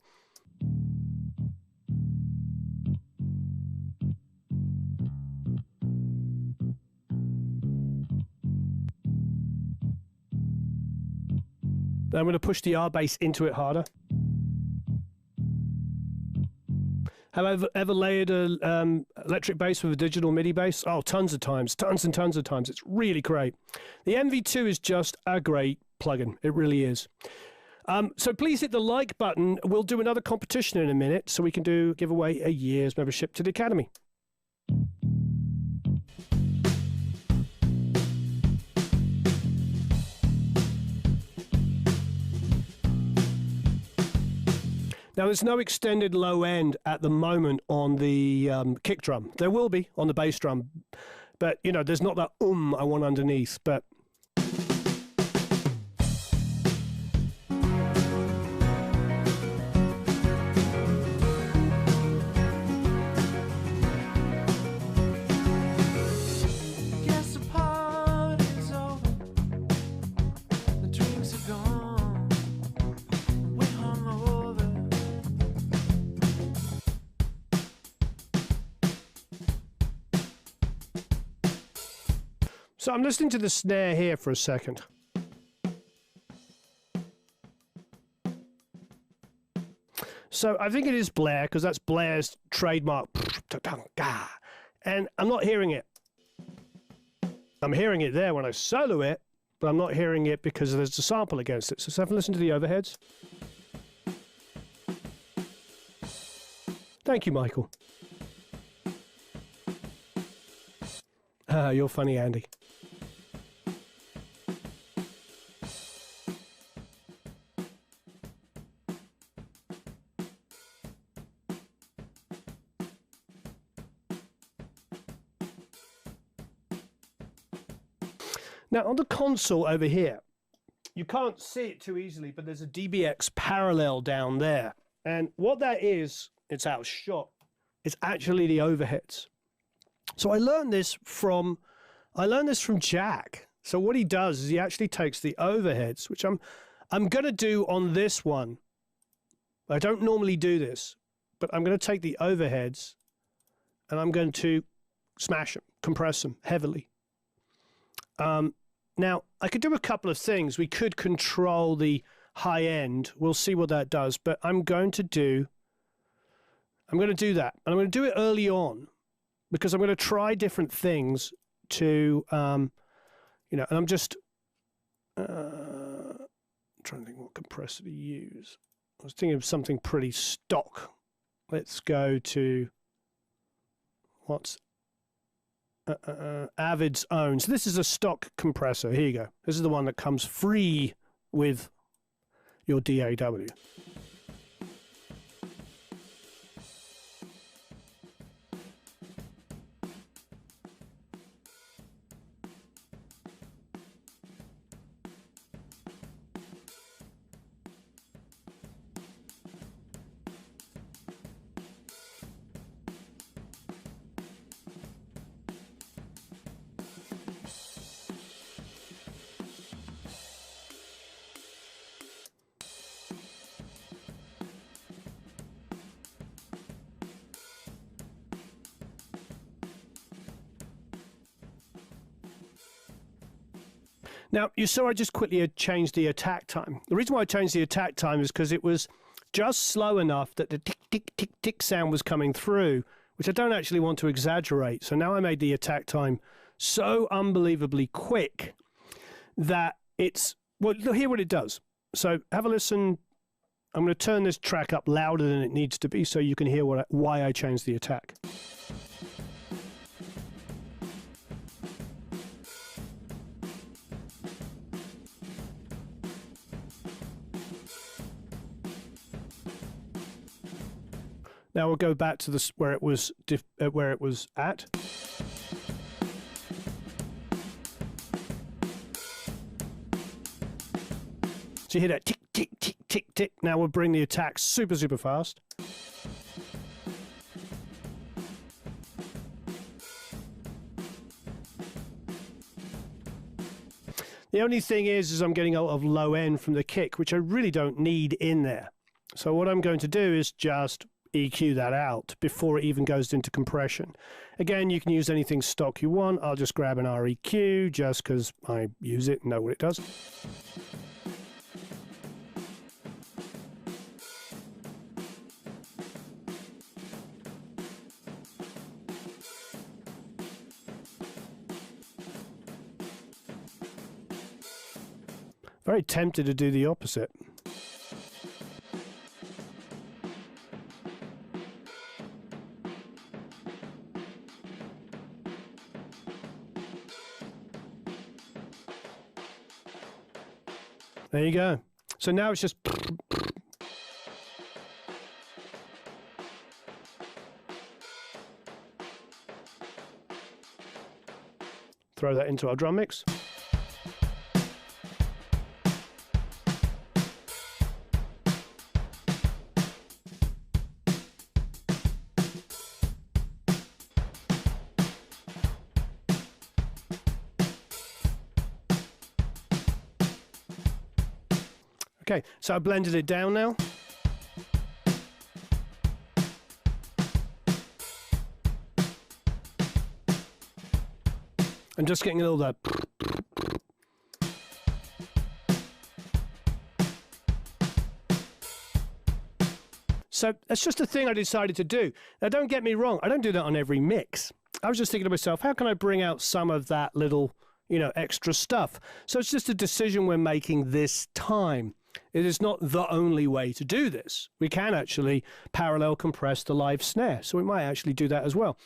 Then I'm going to push the R bass into it harder. Have I ever layered a electric bass with a digital MIDI bass? Oh, tons of times, tons and tons of times. It's really great. The MV2 is just a great plugin. It really is. So please hit the like button. We'll do another competition in a minute so we can give away a year's membership to the Academy. Now, there's no extended low end at the moment on the kick drum. There will be on the bass drum, but, you know, there's not that I want underneath, but... So I'm listening to the snare here for a second. So I think it is Blair, because that's Blair's trademark. And I'm not hearing it. I'm hearing it there when I solo it, but I'm not hearing it because there's a sample against it. So let's have a listen to the overheads. Thank you, Michael. You're funny, Andy. Now, on the console over here, you can't see it too easily, but there's a DBX parallel down there. And what that is, it's out of shot, it's actually the overheads. So I learned this from Jack. So what he does is he actually takes the overheads, which I'm going to do on this one. I don't normally do this, but I'm going to take the overheads and I'm going to smash them, compress them heavily. Now, I could do a couple of things. We could control the high end. We'll see what that does, but I'm going to do that. And I'm going to do it early on because I'm going to try different things to, and I'm just trying to think what compressor to use. I was thinking of something pretty stock. Let's go to what's Avid's own. So this is a stock compressor. Here you go. This is the one that comes free with your DAW. Now, you saw I just quickly changed the attack time. The reason why I changed the attack time is because it was just slow enough that the tick, tick, tick, tick sound was coming through, which I don't actually want to exaggerate. So now I made the attack time so unbelievably quick that it's, well, hear what it does. So have a listen. I'm going to turn this track up louder than it needs to be so you can hear why I changed the attack. Now we'll go back to this where it was at. So you hear that tick, tick, tick, tick, tick. Now we'll bring the attack super, super fast. The only thing is I'm getting a lot of low end from the kick, which I really don't need in there. So what I'm going to do is just EQ that out before it even goes into compression. Again, you can use anything stock you want. I'll just grab an REQ just because I use it and know what it does. Very tempted to do the opposite. There you go. So now it's just... Throw that into our drum mix. Okay, so I blended it down now. I'm just getting a little that. So that's just a thing I decided to do. Now, don't get me wrong, I don't do that on every mix. I was just thinking to myself, how can I bring out some of that little, you know, extra stuff? So it's just a decision we're making this time. It is not the only way to do this. We can actually parallel compress the live snare, so we might actually do that as well.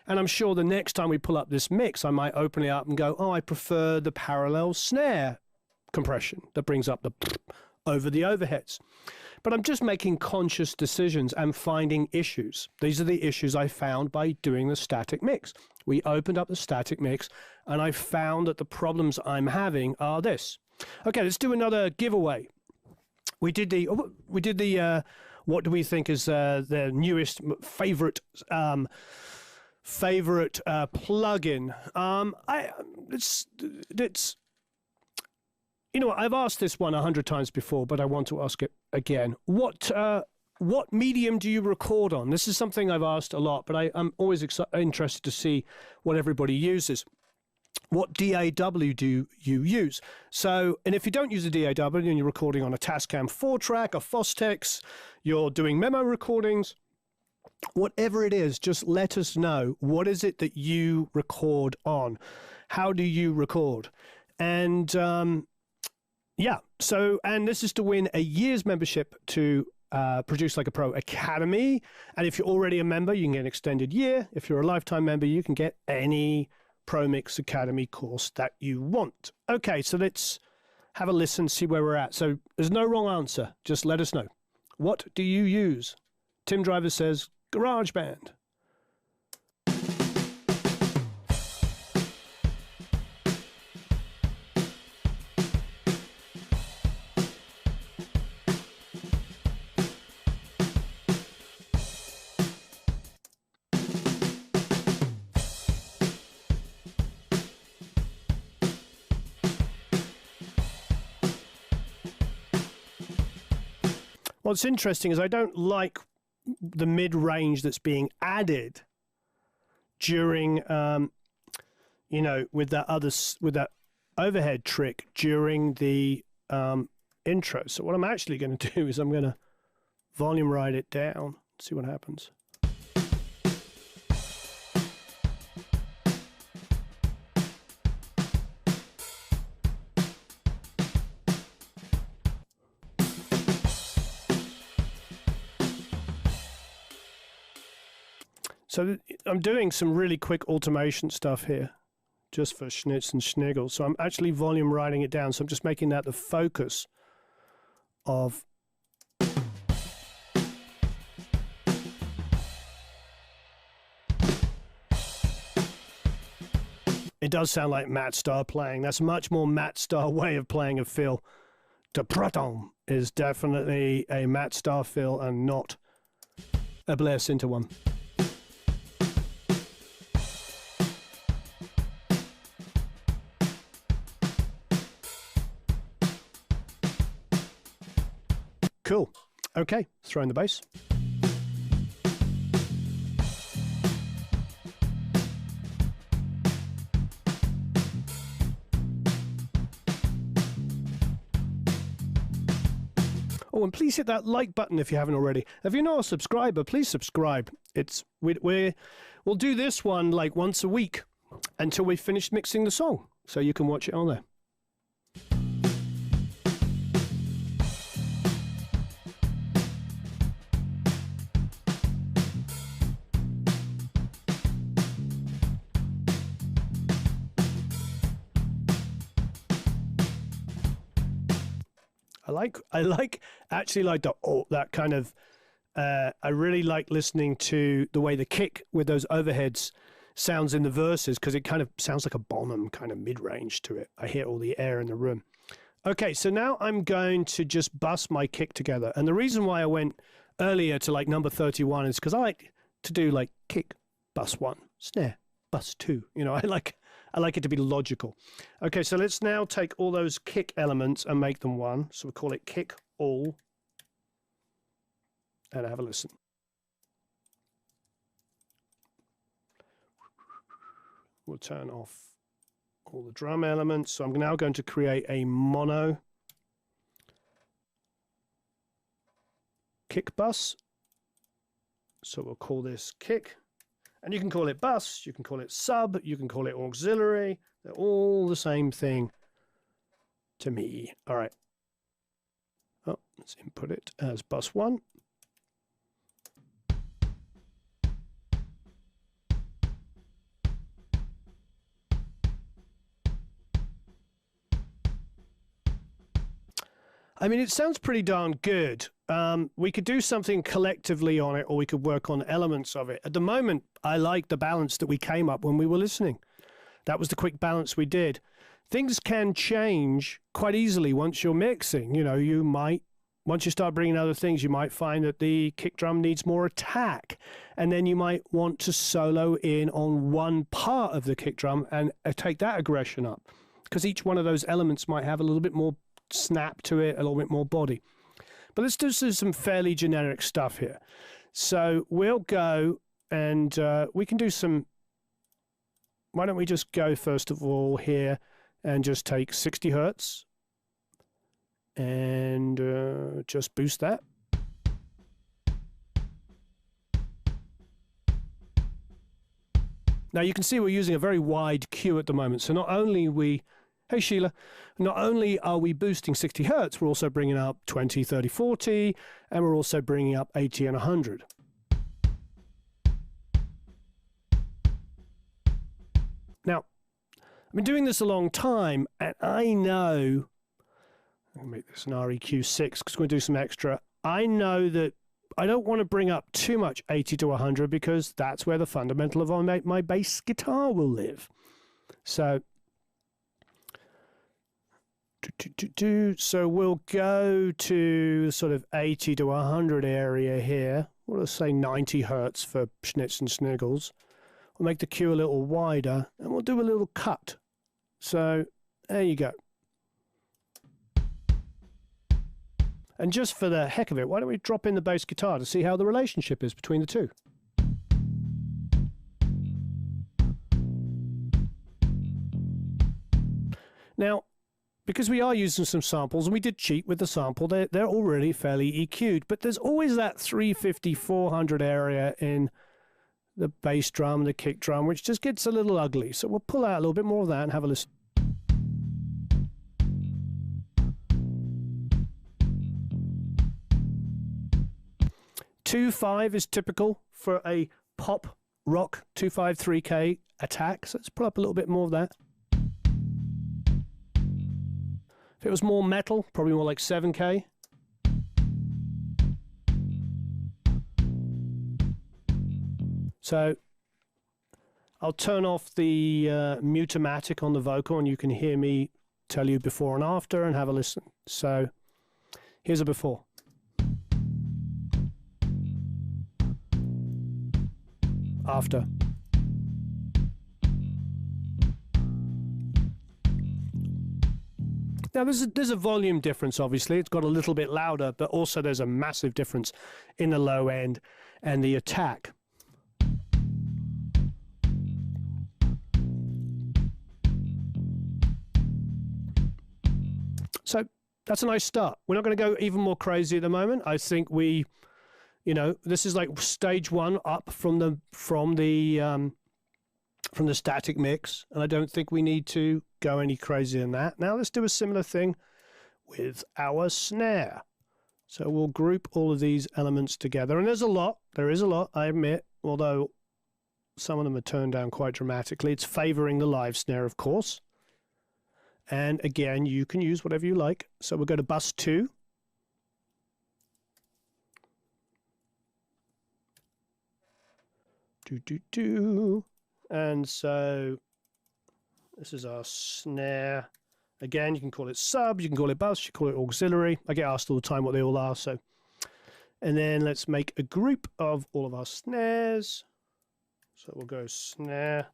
And I'm sure the next time we pull up this mix, I might open it up and go, oh, I prefer the parallel snare compression that brings up the over the overheads. But I'm just making conscious decisions and finding issues. These are the issues I found by doing the static mix. We opened up the static mix, and I found that the problems I'm having are this. Okay, let's do another giveaway. We did the what do we think is the newest favorite plugin? It's you know, I've asked this one 100 times before, but I want to ask it again. What medium do you record on? This is something I've asked a lot, but I'm always interested to see what everybody uses. What DAW do you use? So, and if you don't use a DAW and you're recording on a Tascam 4-track, a Fostex, you're doing memo recordings, whatever it is, just let us know. What is it that you record on? How do you record? And yeah, so, and this is to win a year's membership to Produce Like a Pro Academy. And if you're already a member, you can get an extended year. If you're a lifetime member, you can get any Pro Mix Academy course that you want. Okay, so let's have a listen, see where we're at. So there's no wrong answer. Just let us know. What do you use? Tim Driver says GarageBand. What's interesting is I don't like the mid-range that's being added during, you know, with that overhead trick during the intro. So what I'm actually going to do is I'm going to volume ride it down, see what happens. So I'm doing some really quick automation stuff here, just for schnitz and schniggles. So I'm actually volume riding it down. So I'm just making that the focus of. It does sound like Matt Starr playing. That's a much more Matt Starr way of playing a fill. The Praton is definitely a Matt Starr fill and not a Blair Sinter one. Cool. Okay, throw in the bass. Oh, and please hit that like button if you haven't already. If you're not a subscriber, please subscribe. We'll do this one like once a week until we finish mixing the song, so you can watch it on there. I actually like that kind of, I really like listening to the way the kick with those overheads sounds in the verses, because it kind of sounds like a Bonham kind of mid-range to it. I hear all the air in the room. Okay, so now I'm going to just bus my kick together. And the reason why I went earlier to like number 31 is because I like to do like kick, bus 1, snare, bus 2. You know, I like it to be logical. Okay, so let's now take all those kick elements and make them one. So we'll call it kick all. And have a listen. We'll turn off all the drum elements. So I'm now going to create a mono kick bus. So we'll call this kick. And you can call it bus, you can call it sub, you can call it auxiliary. They're all the same thing to me. All right. Oh, let's input it as bus 1. I mean, it sounds pretty darn good. We could do something collectively on it, or we could work on elements of it. At the moment, I like the balance that we came up when we were listening. That was the quick balance we did. Things can change quite easily once you're mixing. You know, you might, once you start bringing other things, you might find that the kick drum needs more attack. And then you might want to solo in on one part of the kick drum and take that aggression up. Because each one of those elements might have a little bit more snap to it, a little bit more body. But let's do some fairly generic stuff here. So we'll go and we can do some, why don't we just go first of all here and just take 60 hertz and just boost that. Now you can see we're using a very wide Q at the moment. So not only hey Sheila, not only are we boosting 60 hertz, we're also bringing up 20, 30, 40, and we're also bringing up 80 and 100. Now, I've been doing this a long time, and I know, I'll make this an REQ6 because we're going to do some extra. I know that I don't want to bring up too much 80 to 100 because that's where the fundamental of my bass guitar will live. So, so we'll go to sort of 80 to 100 area here. We'll say 90 hertz for schnitz and sniggles. We'll make the Q a little wider and we'll do a little cut. So there you go. And just for the heck of it, why don't we drop in the bass guitar to see how the relationship is between the two. Now, because we are using some samples, and we did cheat with the sample, they're already fairly EQ'd, but there's always that 350, 400 area in the bass drum, the kick drum, which just gets a little ugly. So we'll pull out a little bit more of that and have a listen. Two 5 is typical for a pop rock 253K attack, so let's pull up a little bit more of that. If it was more metal, probably more like 7K. So I'll turn off the Mutamatic on the vocal and you can hear me tell you before and after and have a listen. So here's a before. After. Now, there's a volume difference, obviously. It's got a little bit louder, but also there's a massive difference in the low end and the attack. So that's a nice start. We're not going to go even more crazy at the moment. I think we, you know, this is like stage one up from the static mix, and I don't think we need to go any crazier than that. Now let's do a similar thing with our snare. So we'll group all of these elements together, and there is a lot, I admit, although some of them are turned down quite dramatically. It's favoring the live snare, of course. And again, you can use whatever you like. So we'll go to bus 2. And so this is our snare. Again, you can call it sub, you can call it bus, you can call it auxiliary. I get asked all the time what they all are. So, and then let's make a group of all of our snares. So we'll go snare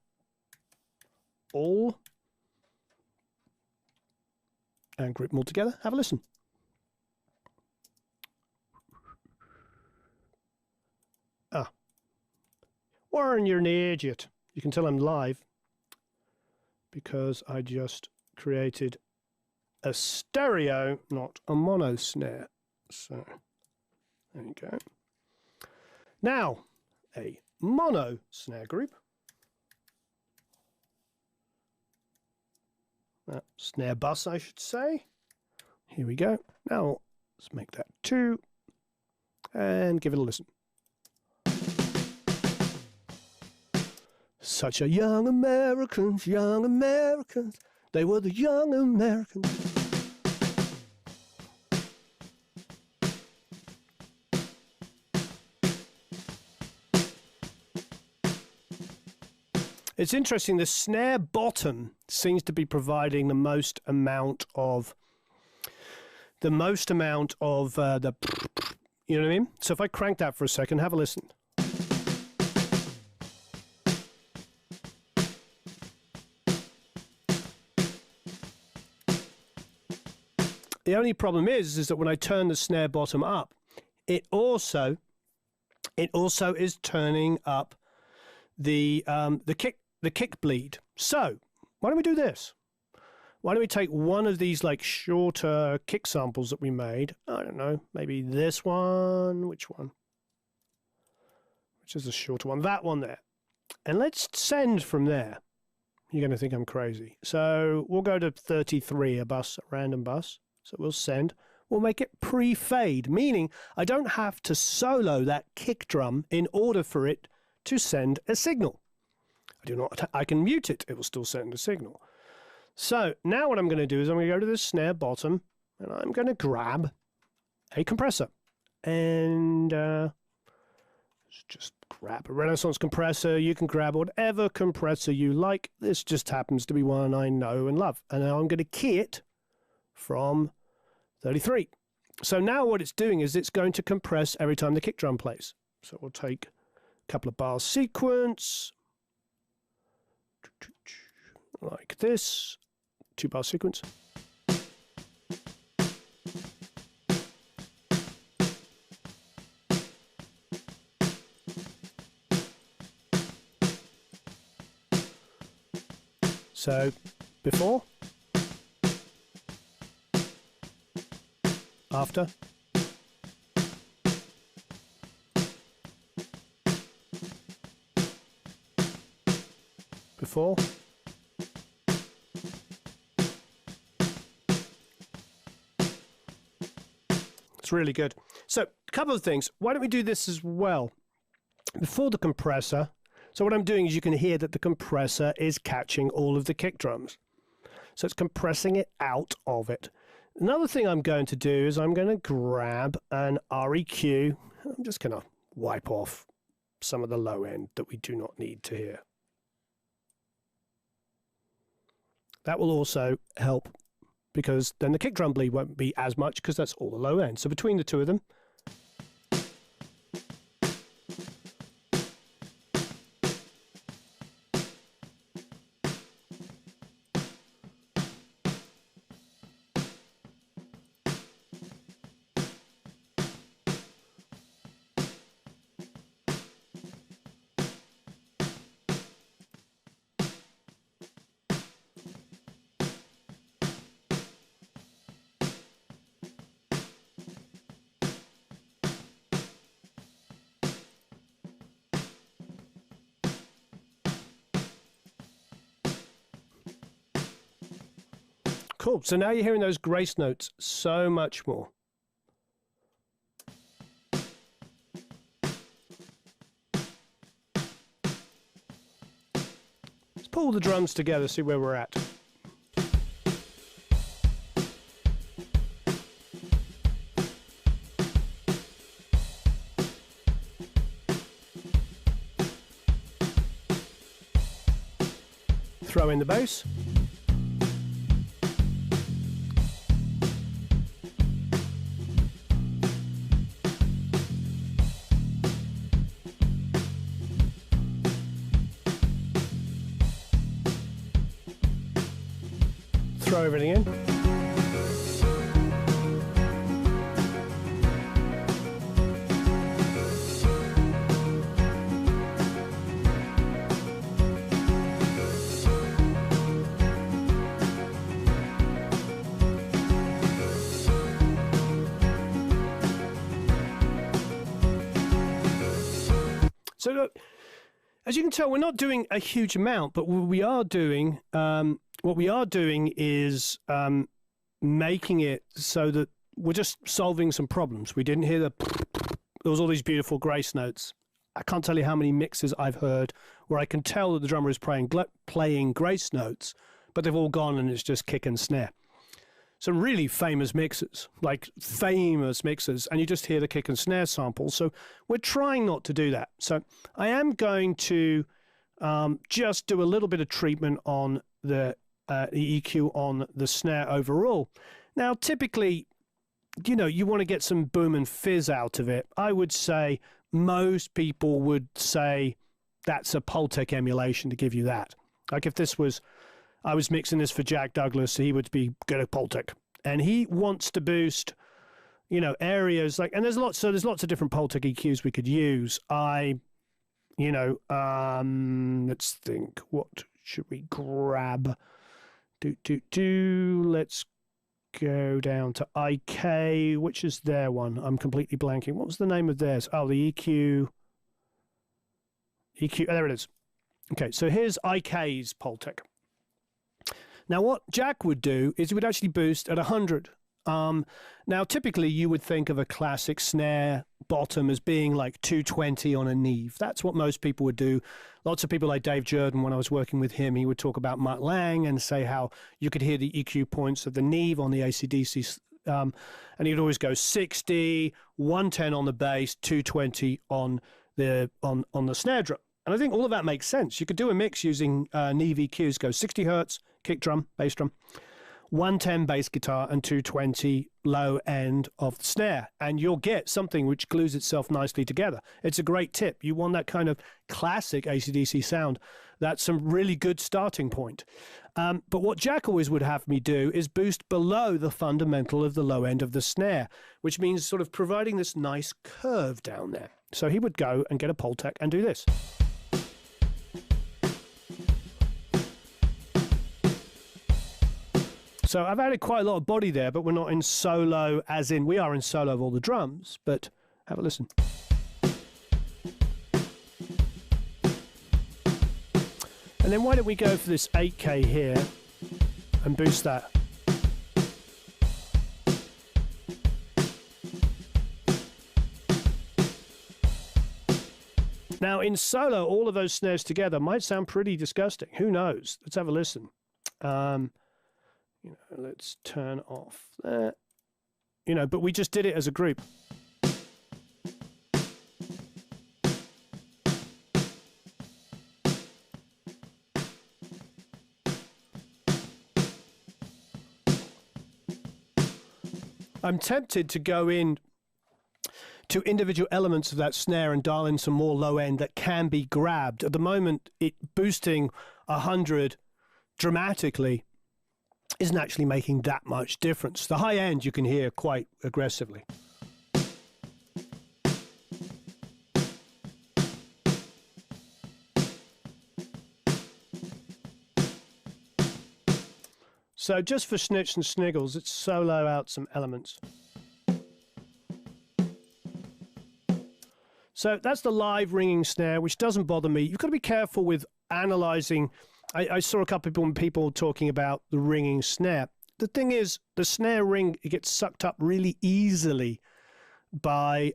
all and group them all together. Have a listen. Ah, Warren, you're an idiot. You can tell I'm live because I just created a stereo, not a mono snare. So there you go. Now a mono snare group. Snare bus, I should say. Here we go. Now let's make that 2 and give it a listen. Such a young Americans, they were the young Americans. It's interesting, the snare bottom seems to be providing the most amount of the, you know what I mean? So if I crank that for a second, have a listen. The only problem is that when I turn the snare bottom up, it also is turning up the kick bleed. So why don't we do this? Why don't we take one of these like shorter kick samples that we made? I don't know, maybe this one. Which one? Which is the shorter one? That one there. And let's send from there. You're going to think I'm crazy. So we'll go to 33, a random bus. So we'll send. We'll make it pre-fade, meaning I don't have to solo that kick drum in order for it to send a signal. I can mute it. It will still send a signal. So now what I'm going to do is I'm going to go to the snare bottom and I'm going to grab a compressor and just grab a Renaissance compressor. You can grab whatever compressor you like. This just happens to be one I know and love. And now I'm going to key it from 33. So now what it's doing is it's going to compress every time the kick drum plays. So we'll take a couple of bars sequence like this, 2-bar sequence. So before, after, before, it's really good. So a couple of things. Why don't we do this as well? Before the compressor, so what I'm doing is you can hear that the compressor is catching all of the kick drums. So it's compressing it out of it. Another thing I'm going to do is I'm going to grab an REQ. I'm just going to wipe off some of the low end that we do not need to hear. That will also help because then the kick drum bleed won't be as much because that's all the low end. So between the two of them, Cool. So now you're hearing those grace notes so much more. Let's pull the drums together, see where we're at. Throw in the bass. Throw everything in. So look, as you can tell, we're not doing a huge amount, but what we are doing is making it so that we're just solving some problems. We didn't hear there was all these beautiful grace notes. I can't tell you how many mixes I've heard where I can tell that the drummer is playing grace notes, but they've all gone and it's just kick and snare. Some really famous mixes, and you just hear the kick and snare sample. So we're trying not to do that. So I am going to just do a little bit of treatment on the EQ on the snare overall. Now, typically, you know, you want to get some boom and fizz out of it. I would say most people would say that's a Pultec emulation to give you that. Like if this was, I was mixing this for Jack Douglas, he would be good at Pultec. And he wants to boost, you know, areas like, and there's lots of different Pultec EQs we could use. Let's think, what should we grab? Let's go down to IK, which is their one. I'm completely blanking. What was the name of theirs? Oh, the EQ. Oh, there it is. Okay, so here's IK's Pultec. Now, what Jack would do is he would actually boost at 100. Now, typically, you would think of a classic snare bottom as being like 220 on a Neve. That's what most people would do. Lots of people like Dave Jordan, when I was working with him, he would talk about Mutt Lang and say how you could hear the EQ points of the Neve on the AC/DC, and he'd always go 60, 110 on the bass, 220 on the snare drum. And I think all of that makes sense. You could do a mix using Neve EQs, go 60 hertz, kick drum, bass drum, 110 bass guitar, and 220 low end of the snare. And you'll get something which glues itself nicely together. It's a great tip. You want that kind of classic AC/DC sound. That's a really good starting point. But what Jack always would have me do is boost below the fundamental of the low end of the snare, which means sort of providing this nice curve down there. So he would go and get a Pultec and do this. So I've added quite a lot of body there, but we're not in solo, as in we are in solo of all the drums, but have a listen. And then why don't we go for this 8K here and boost that. Now in solo, all of those snares together might sound pretty disgusting. Who knows? Let's have a listen. Let's turn off that. But we just did it as a group. I'm tempted to go in to individual elements of that snare and dial in some more low end that can be grabbed. At the moment, it boosting 100 dramatically isn't actually making that much difference. The high end you can hear quite aggressively. So just for snitch and sniggles, let's solo out some elements. So that's the live ringing snare, which doesn't bother me. You've got to be careful with analyzing. I saw a couple of people talking about the ringing snare. the thing is, the snare ring, it gets sucked up really easily by,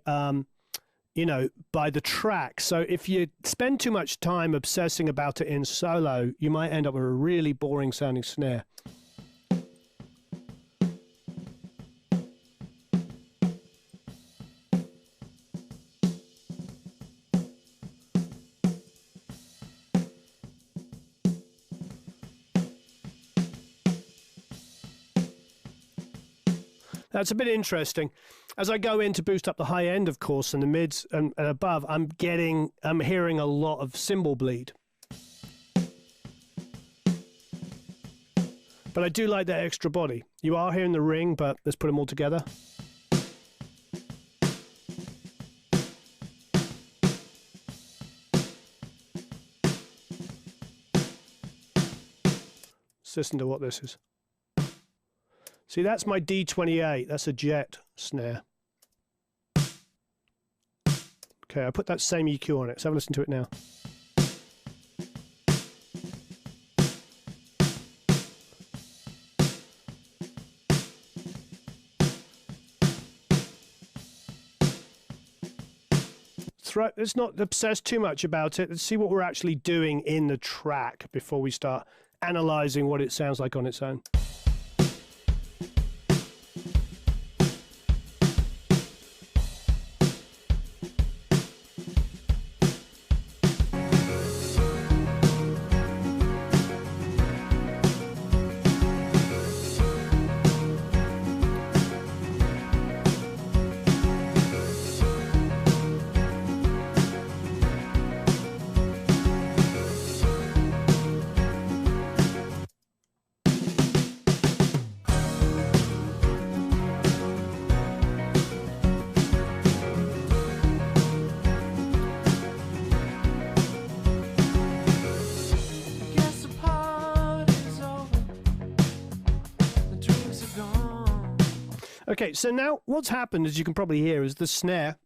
you know, by the track. So if you spend too much time obsessing about it in solo, you might end up with a really boring sounding snare. That's a bit interesting. As I go in to boost up the high end, of course, and the mids and above, I'm hearing a lot of cymbal bleed. But I do like that extra body. You are hearing the ring, but let's put them all together. Let's listen to what this is. See, that's my D28. That's a jet snare. Okay, I put that same EQ on it. Let's have a listen to it now. Let's not obsess too much about it. Let's see what we're actually doing in the track before we start analyzing what it sounds like on its own. Okay, so now what's happened, as you can probably hear, is the snare.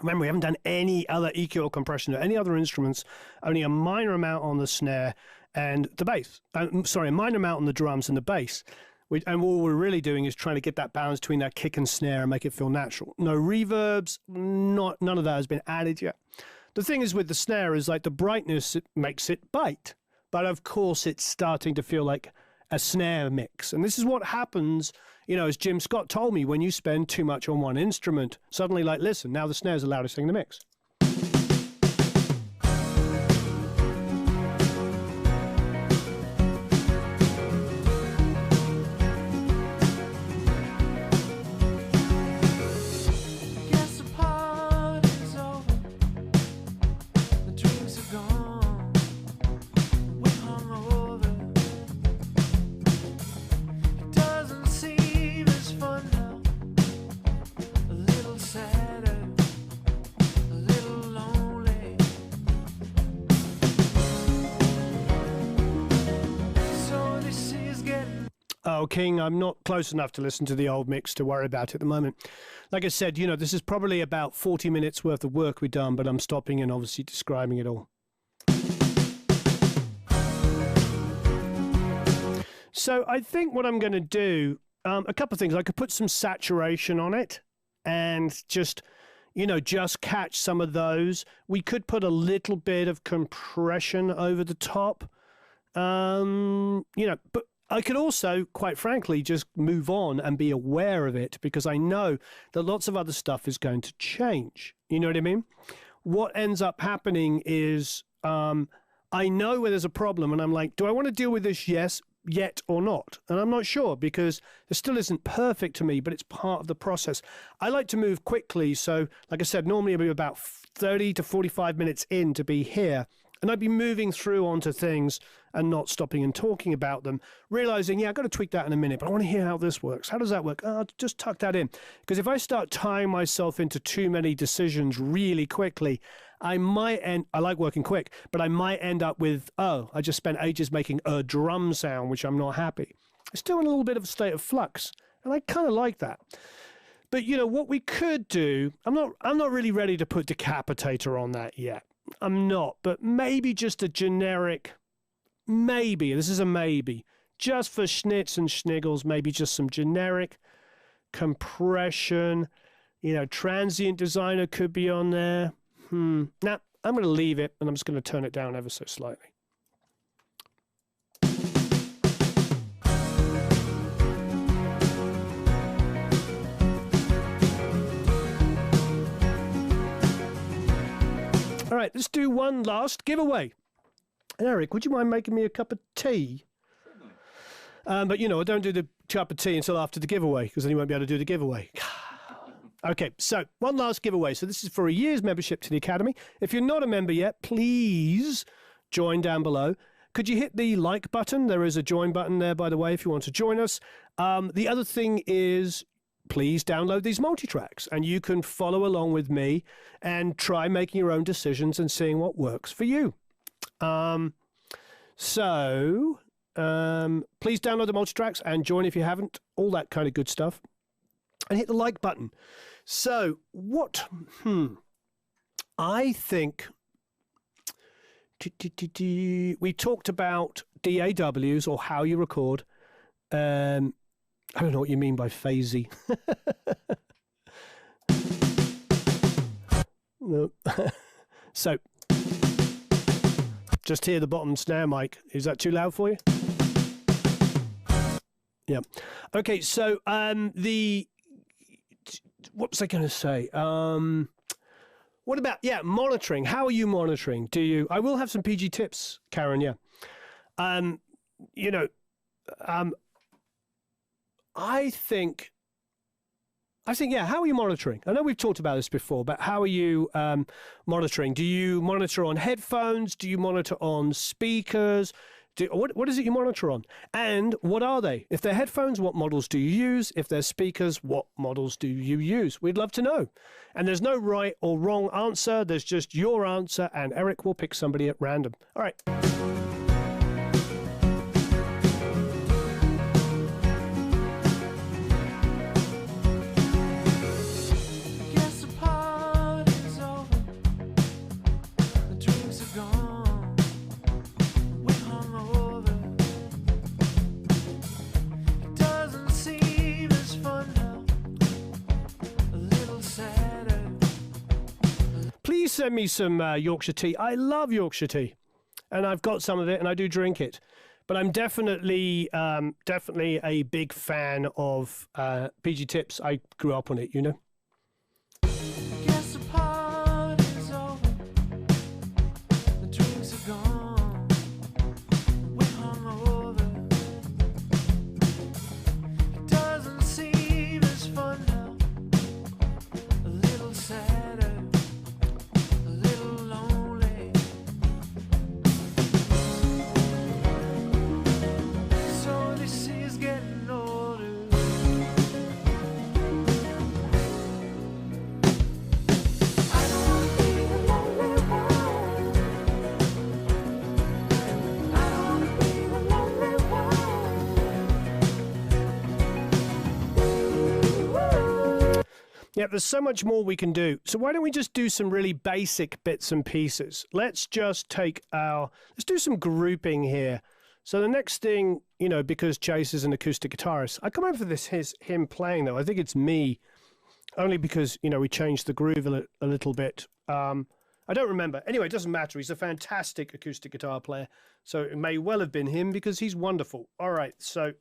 Remember, we haven't done any other EQ or compression or any other instruments, only a minor amount on the snare and the bass. Sorry, a minor amount on the drums and the bass. And all we're really doing is trying to get that balance between that kick and snare and make it feel natural. No reverbs, none of that has been added yet. The thing is with the snare is like the brightness, it makes it bite. But of course, it's starting to feel like a snare mix. And this is what happens, you know, as Jim Scott told me, when you spend too much on one instrument, suddenly like, listen, now the snare's the loudest thing in the mix. Oh, King, I'm not close enough to listen to the old mix to worry about it at the moment. Like I said, you know, this is probably about 40 minutes worth of work we've done, but I'm stopping and obviously describing it all. So I think what I'm going to do, a couple of things. I could put some saturation on it and just, you know, just catch some of those. We could put a little bit of compression over the top, you know, but I could also, quite frankly, just move on and be aware of it because I know that lots of other stuff is going to change. You know what I mean? What ends up happening is I know where there's a problem and I'm like, do I want to deal with this yet or not? And I'm not sure because it still isn't perfect to me, but it's part of the process. I like to move quickly. So like I said, normally I'll be about 30 to 45 minutes in to be here. And I'd be moving through onto things and not stopping and talking about them, realizing, yeah, I've got to tweak that in a minute, but I want to hear how this works. How does that work? Oh, just tuck that in. Because if I start tying myself into too many decisions really quickly, I like working quick, but I might end up with, oh, I just spent ages making a drum sound, which I'm not happy. It's still in a little bit of a state of flux, and I kind of like that. But, you know, what we could do, I'm not really ready to put Decapitator on that yet. I'm not, but maybe just a generic, maybe, this is a maybe, just for schnitz and schniggles, maybe just some generic compression. You know, transient designer could be on there. Nah, I'm going to leave it, and I'm just going to turn it down ever so slightly. All right, let's do one last giveaway. Eric, would you mind making me a cup of tea? But, you know, I don't do the cup of tea until after the giveaway, because then you won't be able to do the giveaway. Okay, so one last giveaway. So this is for a year's membership to the Academy. If you're not a member yet, please join down below. Could you hit the like button? There is a join button there, by the way, if you want to join us. The other thing is, please download these multi-tracks, and you can follow along with me and try making your own decisions and seeing what works for you. Please download the multi-tracks and join if you haven't, all that kind of good stuff, and hit the like button. So what, I think we talked about DAWs, or how you record. I don't know what you mean by phasey. No. So, just hear the bottom snare mic. Is that too loud for you? Yeah. Okay, so what was I going to say? What about, monitoring? How are you monitoring? I will have some PG tips, Karen, yeah. I think, how are you monitoring? I know we've talked about this before, but how are you monitoring? Do you monitor on headphones? Do you monitor on speakers? What is it you monitor on? And what are they? If they're headphones, what models do you use? If they're speakers, what models do you use? We'd love to know. And there's no right or wrong answer. There's just your answer, and Eric will pick somebody at random. All right. Please send me some Yorkshire tea. I love Yorkshire tea, and I've got some of it, and I do drink it. But I'm definitely a big fan of PG Tips. I grew up on it, you know. Yeah, there's so much more we can do. So why don't we just do some really basic bits and pieces? Let's just let's do some grouping here. So the next thing, you know, because Chase is an acoustic guitarist, I come over for him playing though. I think it's me, only because, you know, we changed the groove a little bit. I don't remember. Anyway, it doesn't matter. He's a fantastic acoustic guitar player. So it may well have been him because he's wonderful. All right, so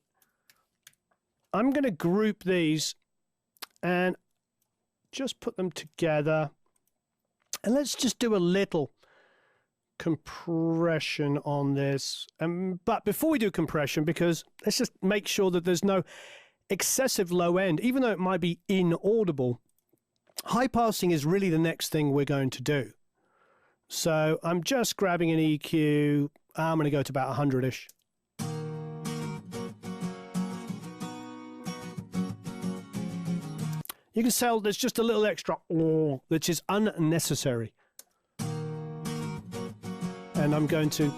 I'm going to group these and just put them together, and let's just do a little compression on this. But before we do compression, because let's just make sure that there's no excessive low end, even though it might be inaudible. High passing is really the next thing we're going to do. So I'm just grabbing an EQ. I'm going to go to about 100-ish. You can tell there's just a little extra which is unnecessary. And I'm going to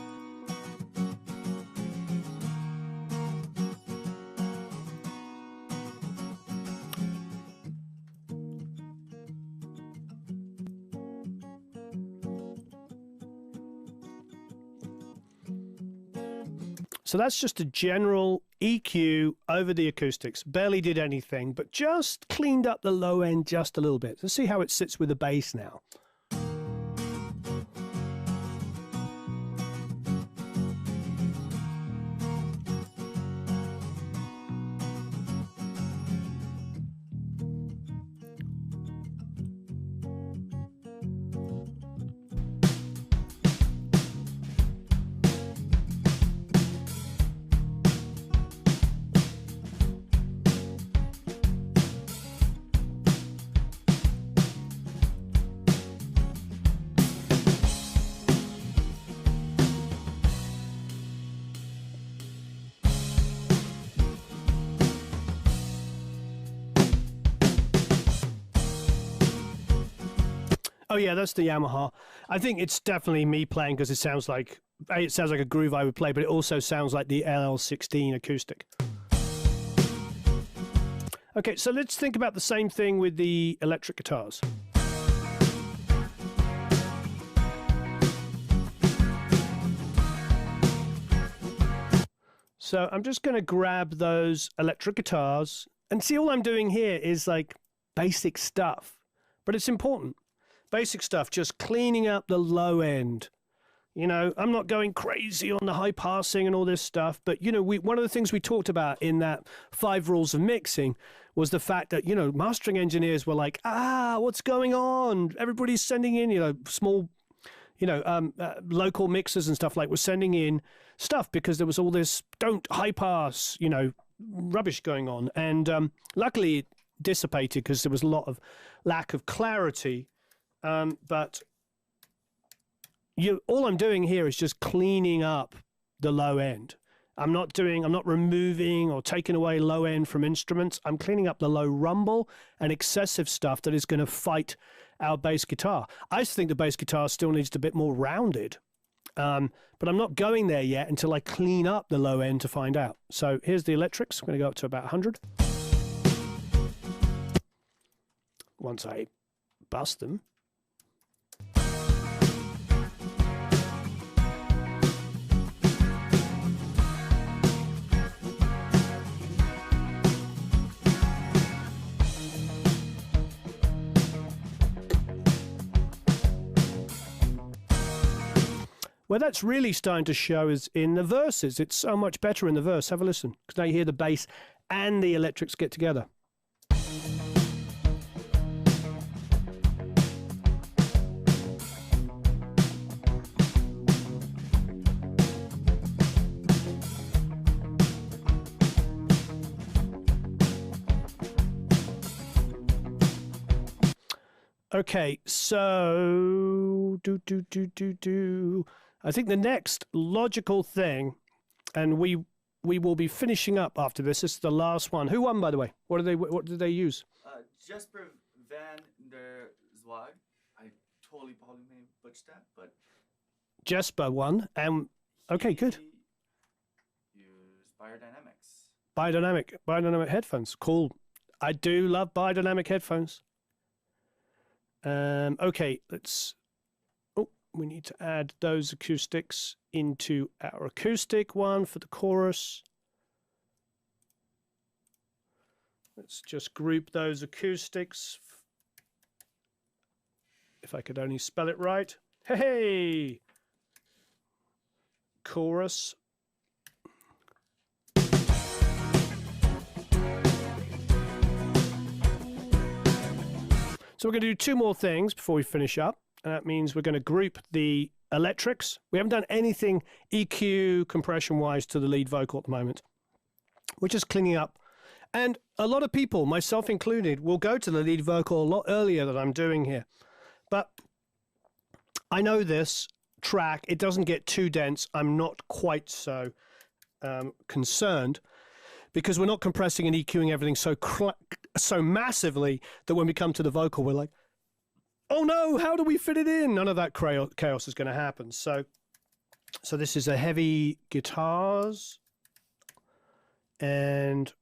So that's just a general EQ over the acoustics. Barely did anything, but just cleaned up the low end just a little bit. Let's see how it sits with the bass now. Oh yeah, that's the Yamaha. I think it's definitely me playing because it sounds like a groove I would play, but it also sounds like the LL16 acoustic. Okay, so let's think about the same thing with the electric guitars. So I'm just going to grab those electric guitars and see, all I'm doing here is like basic stuff, but it's important. Basic stuff, just cleaning up the low end. You know, I'm not going crazy on the high passing and all this stuff, but, you know, one of the things we talked about in that 5 rules of mixing was the fact that, you know, mastering engineers were like, what's going on? Everybody's sending in, you know, small, you know, local mixers and stuff like were sending in stuff because there was all this don't high pass, you know, rubbish going on. And luckily it dissipated because there was a lot of lack of clarity. But all I'm doing here is just cleaning up the low end. I'm not removing or taking away low end from instruments. I'm cleaning up the low rumble and excessive stuff that is going to fight our bass guitar. I think the bass guitar still needs to be a bit more rounded. But I'm not going there yet until I clean up the low end to find out. So here's the electrics. I'm going to go up to about 100. Once I bust them. Where that's really starting to show is in the verses. It's so much better in the verse. Have a listen, because now you hear the bass and the electrics get together. Okay, so I think the next logical thing, and we will be finishing up after this. This is the last one. Who won, by the way? What did they use? Jesper van der Zwag. I totally probably may butcher that, but Jesper won. Okay, good. Use biodynamics. Biodynamic headphones. Cool. I do love biodynamic headphones. Okay, we need to add those acoustics into our acoustic one for the chorus. Let's just group those acoustics. If I could only spell it right. Hey! Chorus. So we're going to do 2 more things before we finish up. And that means we're going to group the electrics. We haven't done anything EQ compression-wise to the lead vocal at the moment. We're just cleaning up. And a lot of people, myself included, will go to the lead vocal a lot earlier than I'm doing here. But I know this track, it doesn't get too dense. I'm not quite so concerned, because we're not compressing and EQing everything so massively that when we come to the vocal, we're like, oh no, how do we fit it in? None of that chaos is going to happen. So this is a heavy guitars. And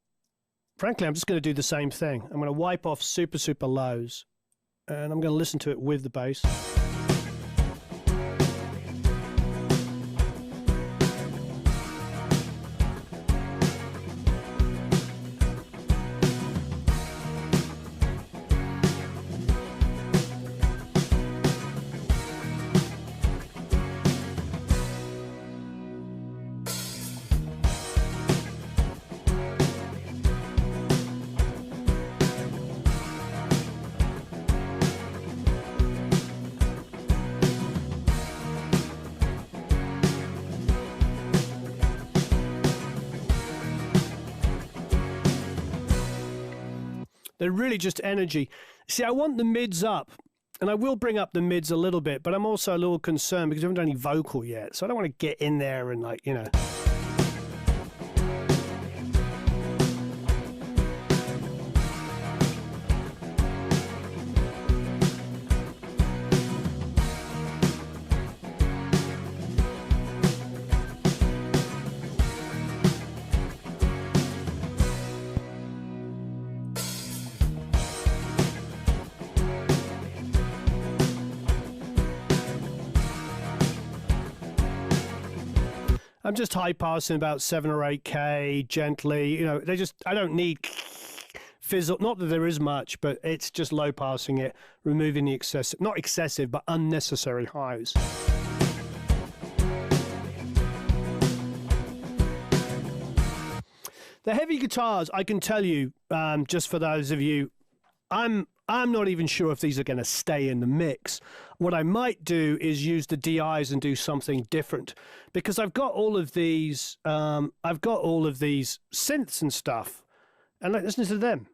frankly, I'm just going to do the same thing. I'm going to wipe off super, super lows. And I'm going to listen to it with the bass. They're really just energy. See, I want the mids up, and I will bring up the mids a little bit, but I'm also a little concerned because I haven't done any vocal yet, so I don't want to get in there and like, you know. I'm just high passing about 7 or 8K gently. You know, I don't need fizzle. Not that there is much, but it's just low passing it, removing the excessive, not excessive, but unnecessary highs. The heavy guitars, I can tell you, just for those of you, I'm not even sure if these are going to stay in the mix. What I might do is use the DIs and do something different, because I've got all of these synths and stuff, and like, listen to them.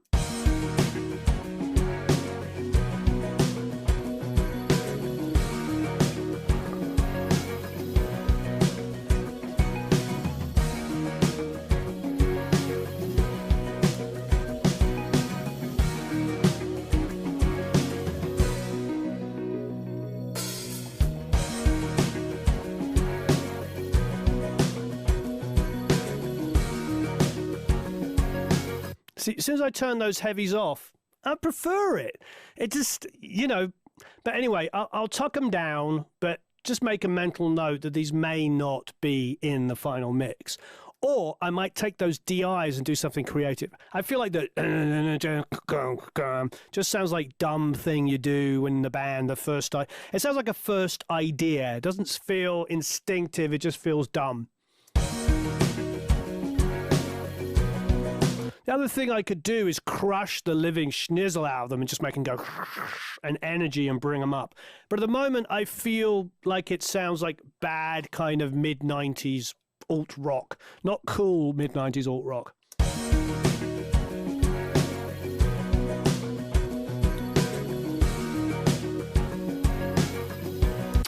See, as soon as I turn those heavies off, I prefer it. It just, you know, but anyway, I'll tuck them down, but just make a mental note that these may not be in the final mix. Or I might take those DIs and do something creative. I feel like that just sounds like dumb thing you do in the band, it sounds like a first idea. It doesn't feel instinctive, it just feels dumb. The other thing I could do is crush the living schnizzle out of them and just make them go and energy and bring them up. But at the moment, I feel like it sounds like bad kind of mid-90s alt-rock, not cool mid-90s alt-rock.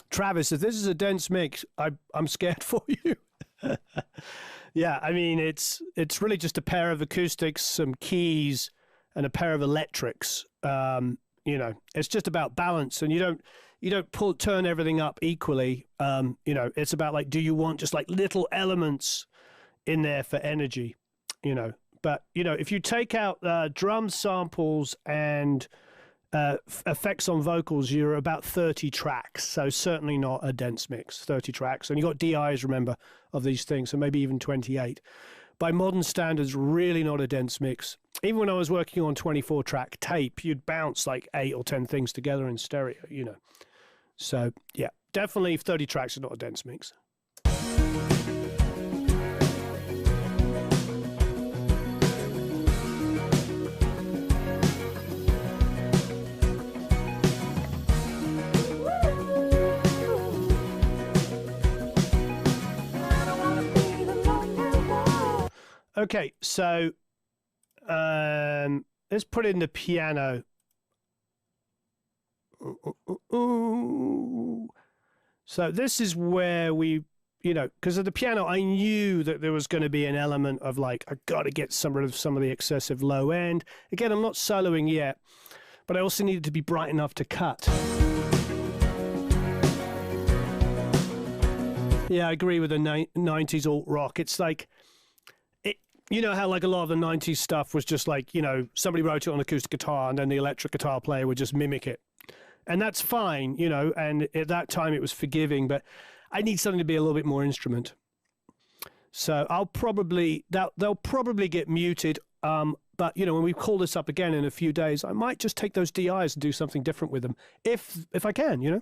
Travis, if this is a dense mix, I'm scared for you. Yeah, I mean, it's really just a pair of acoustics, some keys, and a pair of electrics. You know, it's just about balance, and you don't turn everything up equally. You know, it's about like, do you want just like little elements in there for energy? You know, but you know, if you take out drum samples and effects on vocals, you're about 30 tracks, so certainly not a dense mix. 30 tracks, and you got DIs, remember, of these things, so maybe even 28. By modern standards, really not a dense mix. Even when I was working on 24-track tape, you'd bounce like 8 or 10 things together in stereo, you know. So yeah, definitely 30 tracks is not a dense mix. Okay, so let's put in the piano. So this is where we, you know, because of the piano, I knew that there was going to be an element of like, I got to get some of the excessive low end. Again, I'm not soloing yet, but I also needed to be bright enough to cut. Yeah, I agree with the 90s alt rock. It's like, you know how like a lot of the 90s stuff was just like, you know, somebody wrote it on acoustic guitar and then the electric guitar player would just mimic it. And that's fine, you know, and at that time it was forgiving, but I need something to be a little bit more instrument. So they'll probably get muted, but, you know, when we call this up again in a few days, I might just take those DIs and do something different with them, if I can, you know.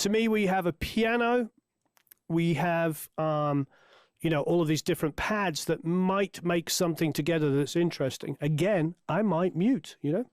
To me, we have a piano, we have, you know, all of these different pads that might make something together that's interesting. Again, I might mute, you know.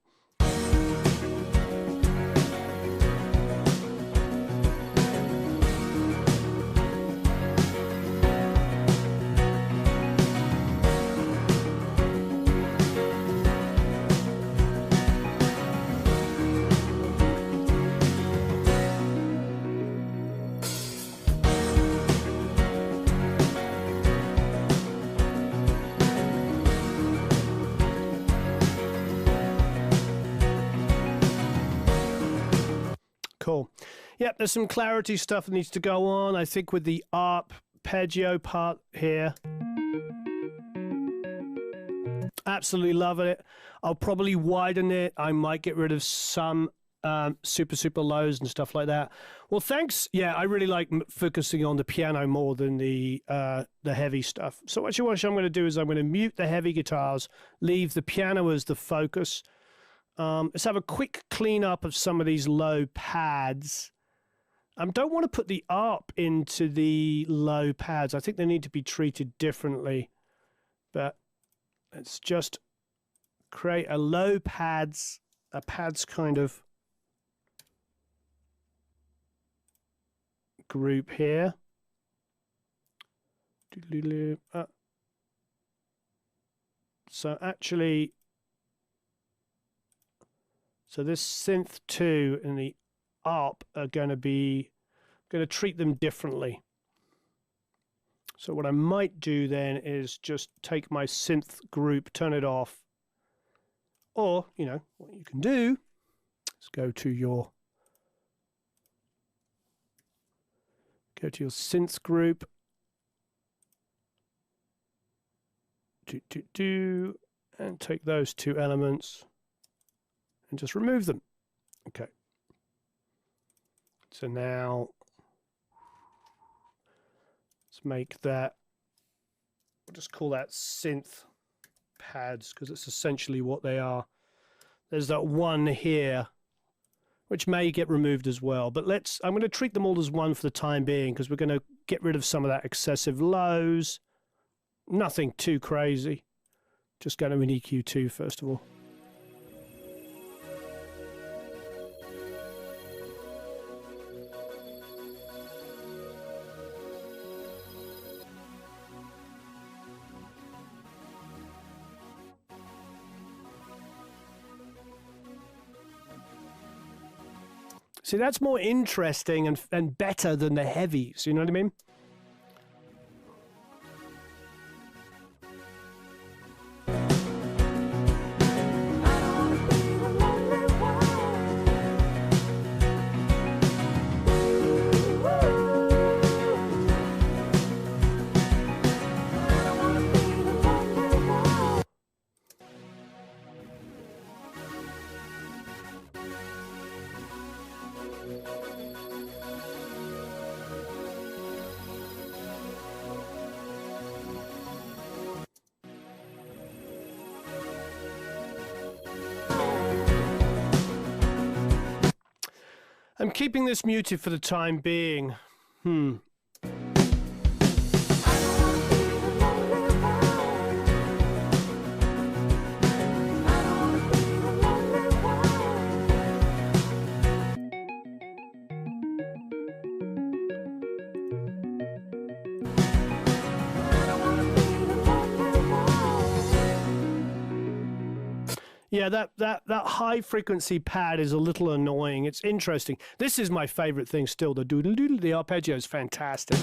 Cool. Yep, there's some clarity stuff that needs to go on. I think with the arpeggio part here. Absolutely love it. I'll probably widen it. I might get rid of some super lows and stuff like that. Well, thanks. Yeah, I really like focusing on the piano more than the heavy stuff. So actually what I'm going to do is I'm going to mute the heavy guitars, leave the piano as the focus. Let's have a quick cleanup of some of these low pads. I don't want to put the ARP into the low pads. I think they need to be treated differently. But let's just create a low pads, a pads kind of group here. So actually, so this synth 2 and the ARP are going to treat them differently. So what I might do then is just take my synth group, turn it off, or, you know, what you can do is go to your synth group, and take those two elements and just remove them. Okay. So now let's make that, we'll just call that synth pads because it's essentially what they are. There's that one here which may get removed as well, but I'm going to treat them all as one for the time being because we're going to get rid of some of that excessive lows. Nothing too crazy. Just go to an EQ2 first of all. See, that's more interesting and better than the heavies, you know what I mean? I'm keeping this muted for the time being. Yeah, that high frequency pad is a little annoying. It's interesting. This is my favorite thing still. The doodle doodle, the arpeggio is fantastic.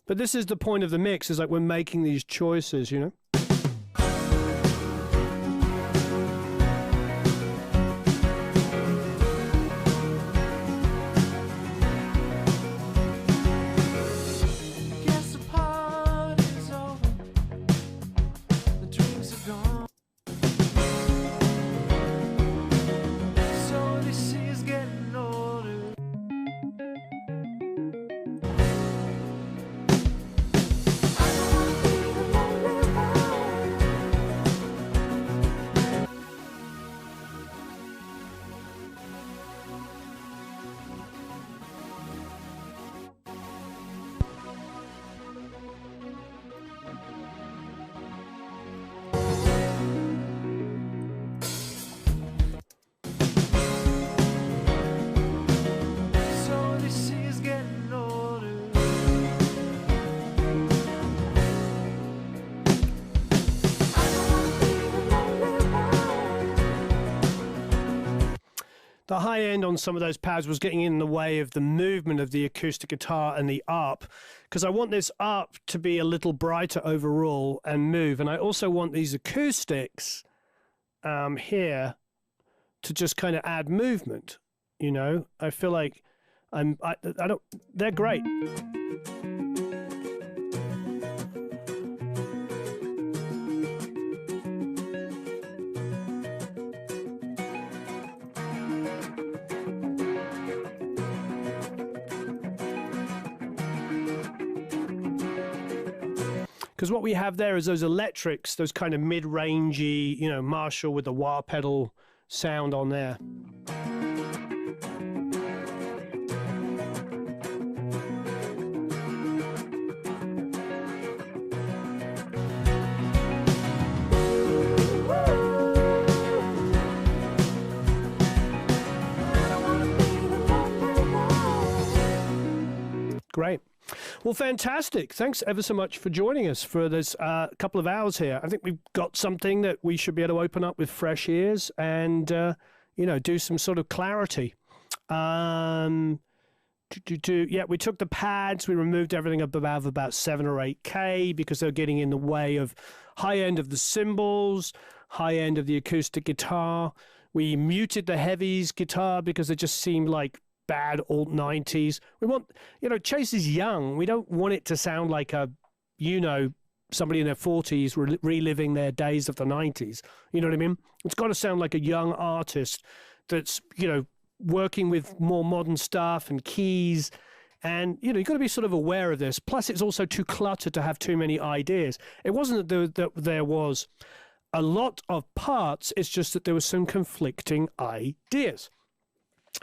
But this is the point of the mix, is like we're making these choices, you know? The high end on some of those pads was getting in the way of the movement of the acoustic guitar and the ARP, because I want this ARP to be a little brighter overall and move, and I also want these acoustics here to just kind of add movement. You know, I feel like they're great. Because what we have there is those electrics, those kind of mid-rangey, you know, Marshall with the wah pedal sound on there. Great. Well, fantastic. Thanks ever so much for joining us for this couple of hours here. I think we've got something that we should be able to open up with fresh ears and, you know, do some sort of clarity. Yeah, we took the pads. We removed everything up above about 7 or 8K because they're getting in the way of high end of the cymbals, high end of the acoustic guitar. We muted the heavies guitar because it just seemed like bad old 90s. We want, you know, Chase is young. We don't want it to sound like a, you know, somebody in their 40s reliving their days of the 90s. You know what I mean? It's got to sound like a young artist that's, you know, working with more modern stuff and keys. And, you know, you've got to be sort of aware of this. Plus, it's also too cluttered to have too many ideas. It wasn't that there was a lot of parts. It's just that there was some conflicting ideas.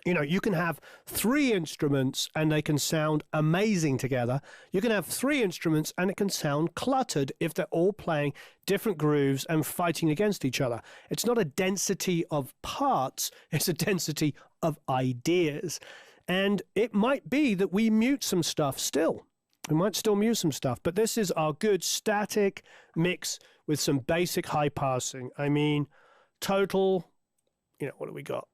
You know, you can have 3 instruments and they can sound amazing together. You can have 3 instruments and it can sound cluttered if they're all playing different grooves and fighting against each other. It's not a density of parts, it's a density of ideas. And it might be that we mute some stuff still. We might still mute some stuff, but this is our good static mix with some basic high passing. I mean, total, you know, what do we got?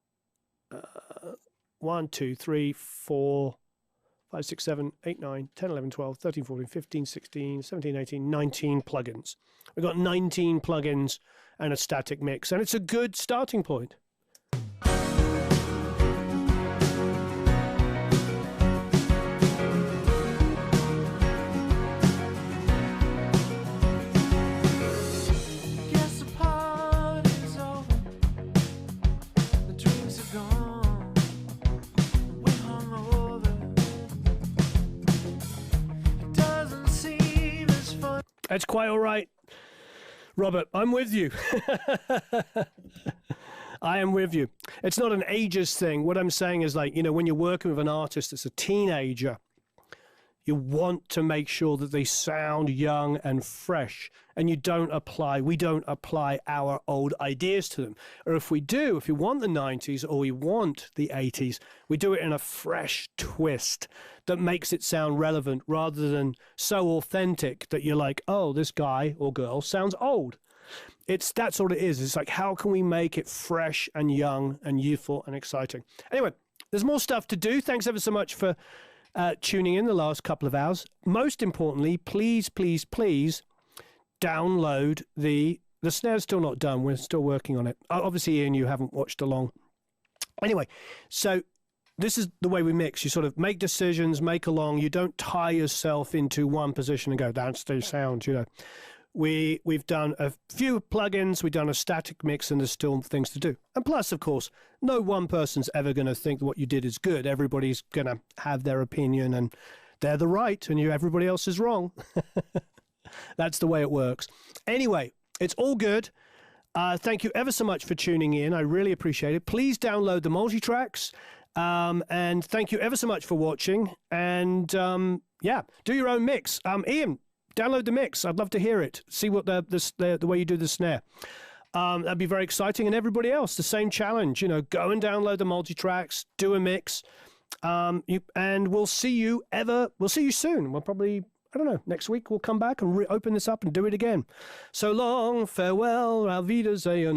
1, 2, 3, 4, 5, 6, 7, 8, 9, 10, 11, 12, 13, 14, 15, 16, 17, 18, 19 plugins. We've got 19 plugins and a static mix, and it's a good starting point. That's quite all right, Robert. I'm with you. I am with you. It's not an ageist thing. What I'm saying is, like, you know, when you're working with an artist that's a teenager, you want to make sure that they sound young and fresh, and we don't apply our old ideas to them. Or if we do, if we want the 90s or we want the 80s, we do it in a fresh twist that makes it sound relevant rather than so authentic that you're like, oh, this guy or girl sounds old. That's what it is. It's like, how can we make it fresh and young and youthful and exciting? Anyway, there's more stuff to do. Thanks ever so much for tuning in the last couple of hours. Most importantly, please, please, please download the snare's still not done. We're still working on it. Obviously, Ian, you haven't watched along. Anyway, so this is the way we mix. You sort of make decisions, make along. You don't tie yourself into one position and go, that's the sound, you know. We've done a few plugins, we've done a static mix, and there's still things to do. And plus, of course, no one person's ever going to think that what you did is good. Everybody's going to have their opinion, and they're the right, and everybody else is wrong. That's the way it works. Anyway, it's all good. Thank you ever so much for tuning in. I really appreciate it. Please download the multi-tracks. And thank you ever so much for watching. And yeah, do your own mix. Ian, download the mix. I'd love to hear it. See what the way you do the snare. That'd be very exciting. And everybody else, the same challenge. You know, go and download the multi-tracks, do a mix, and we'll see you soon. We'll probably, I don't know, next week we'll come back and open this up and do it again. So long, farewell, auf Wiedersehen.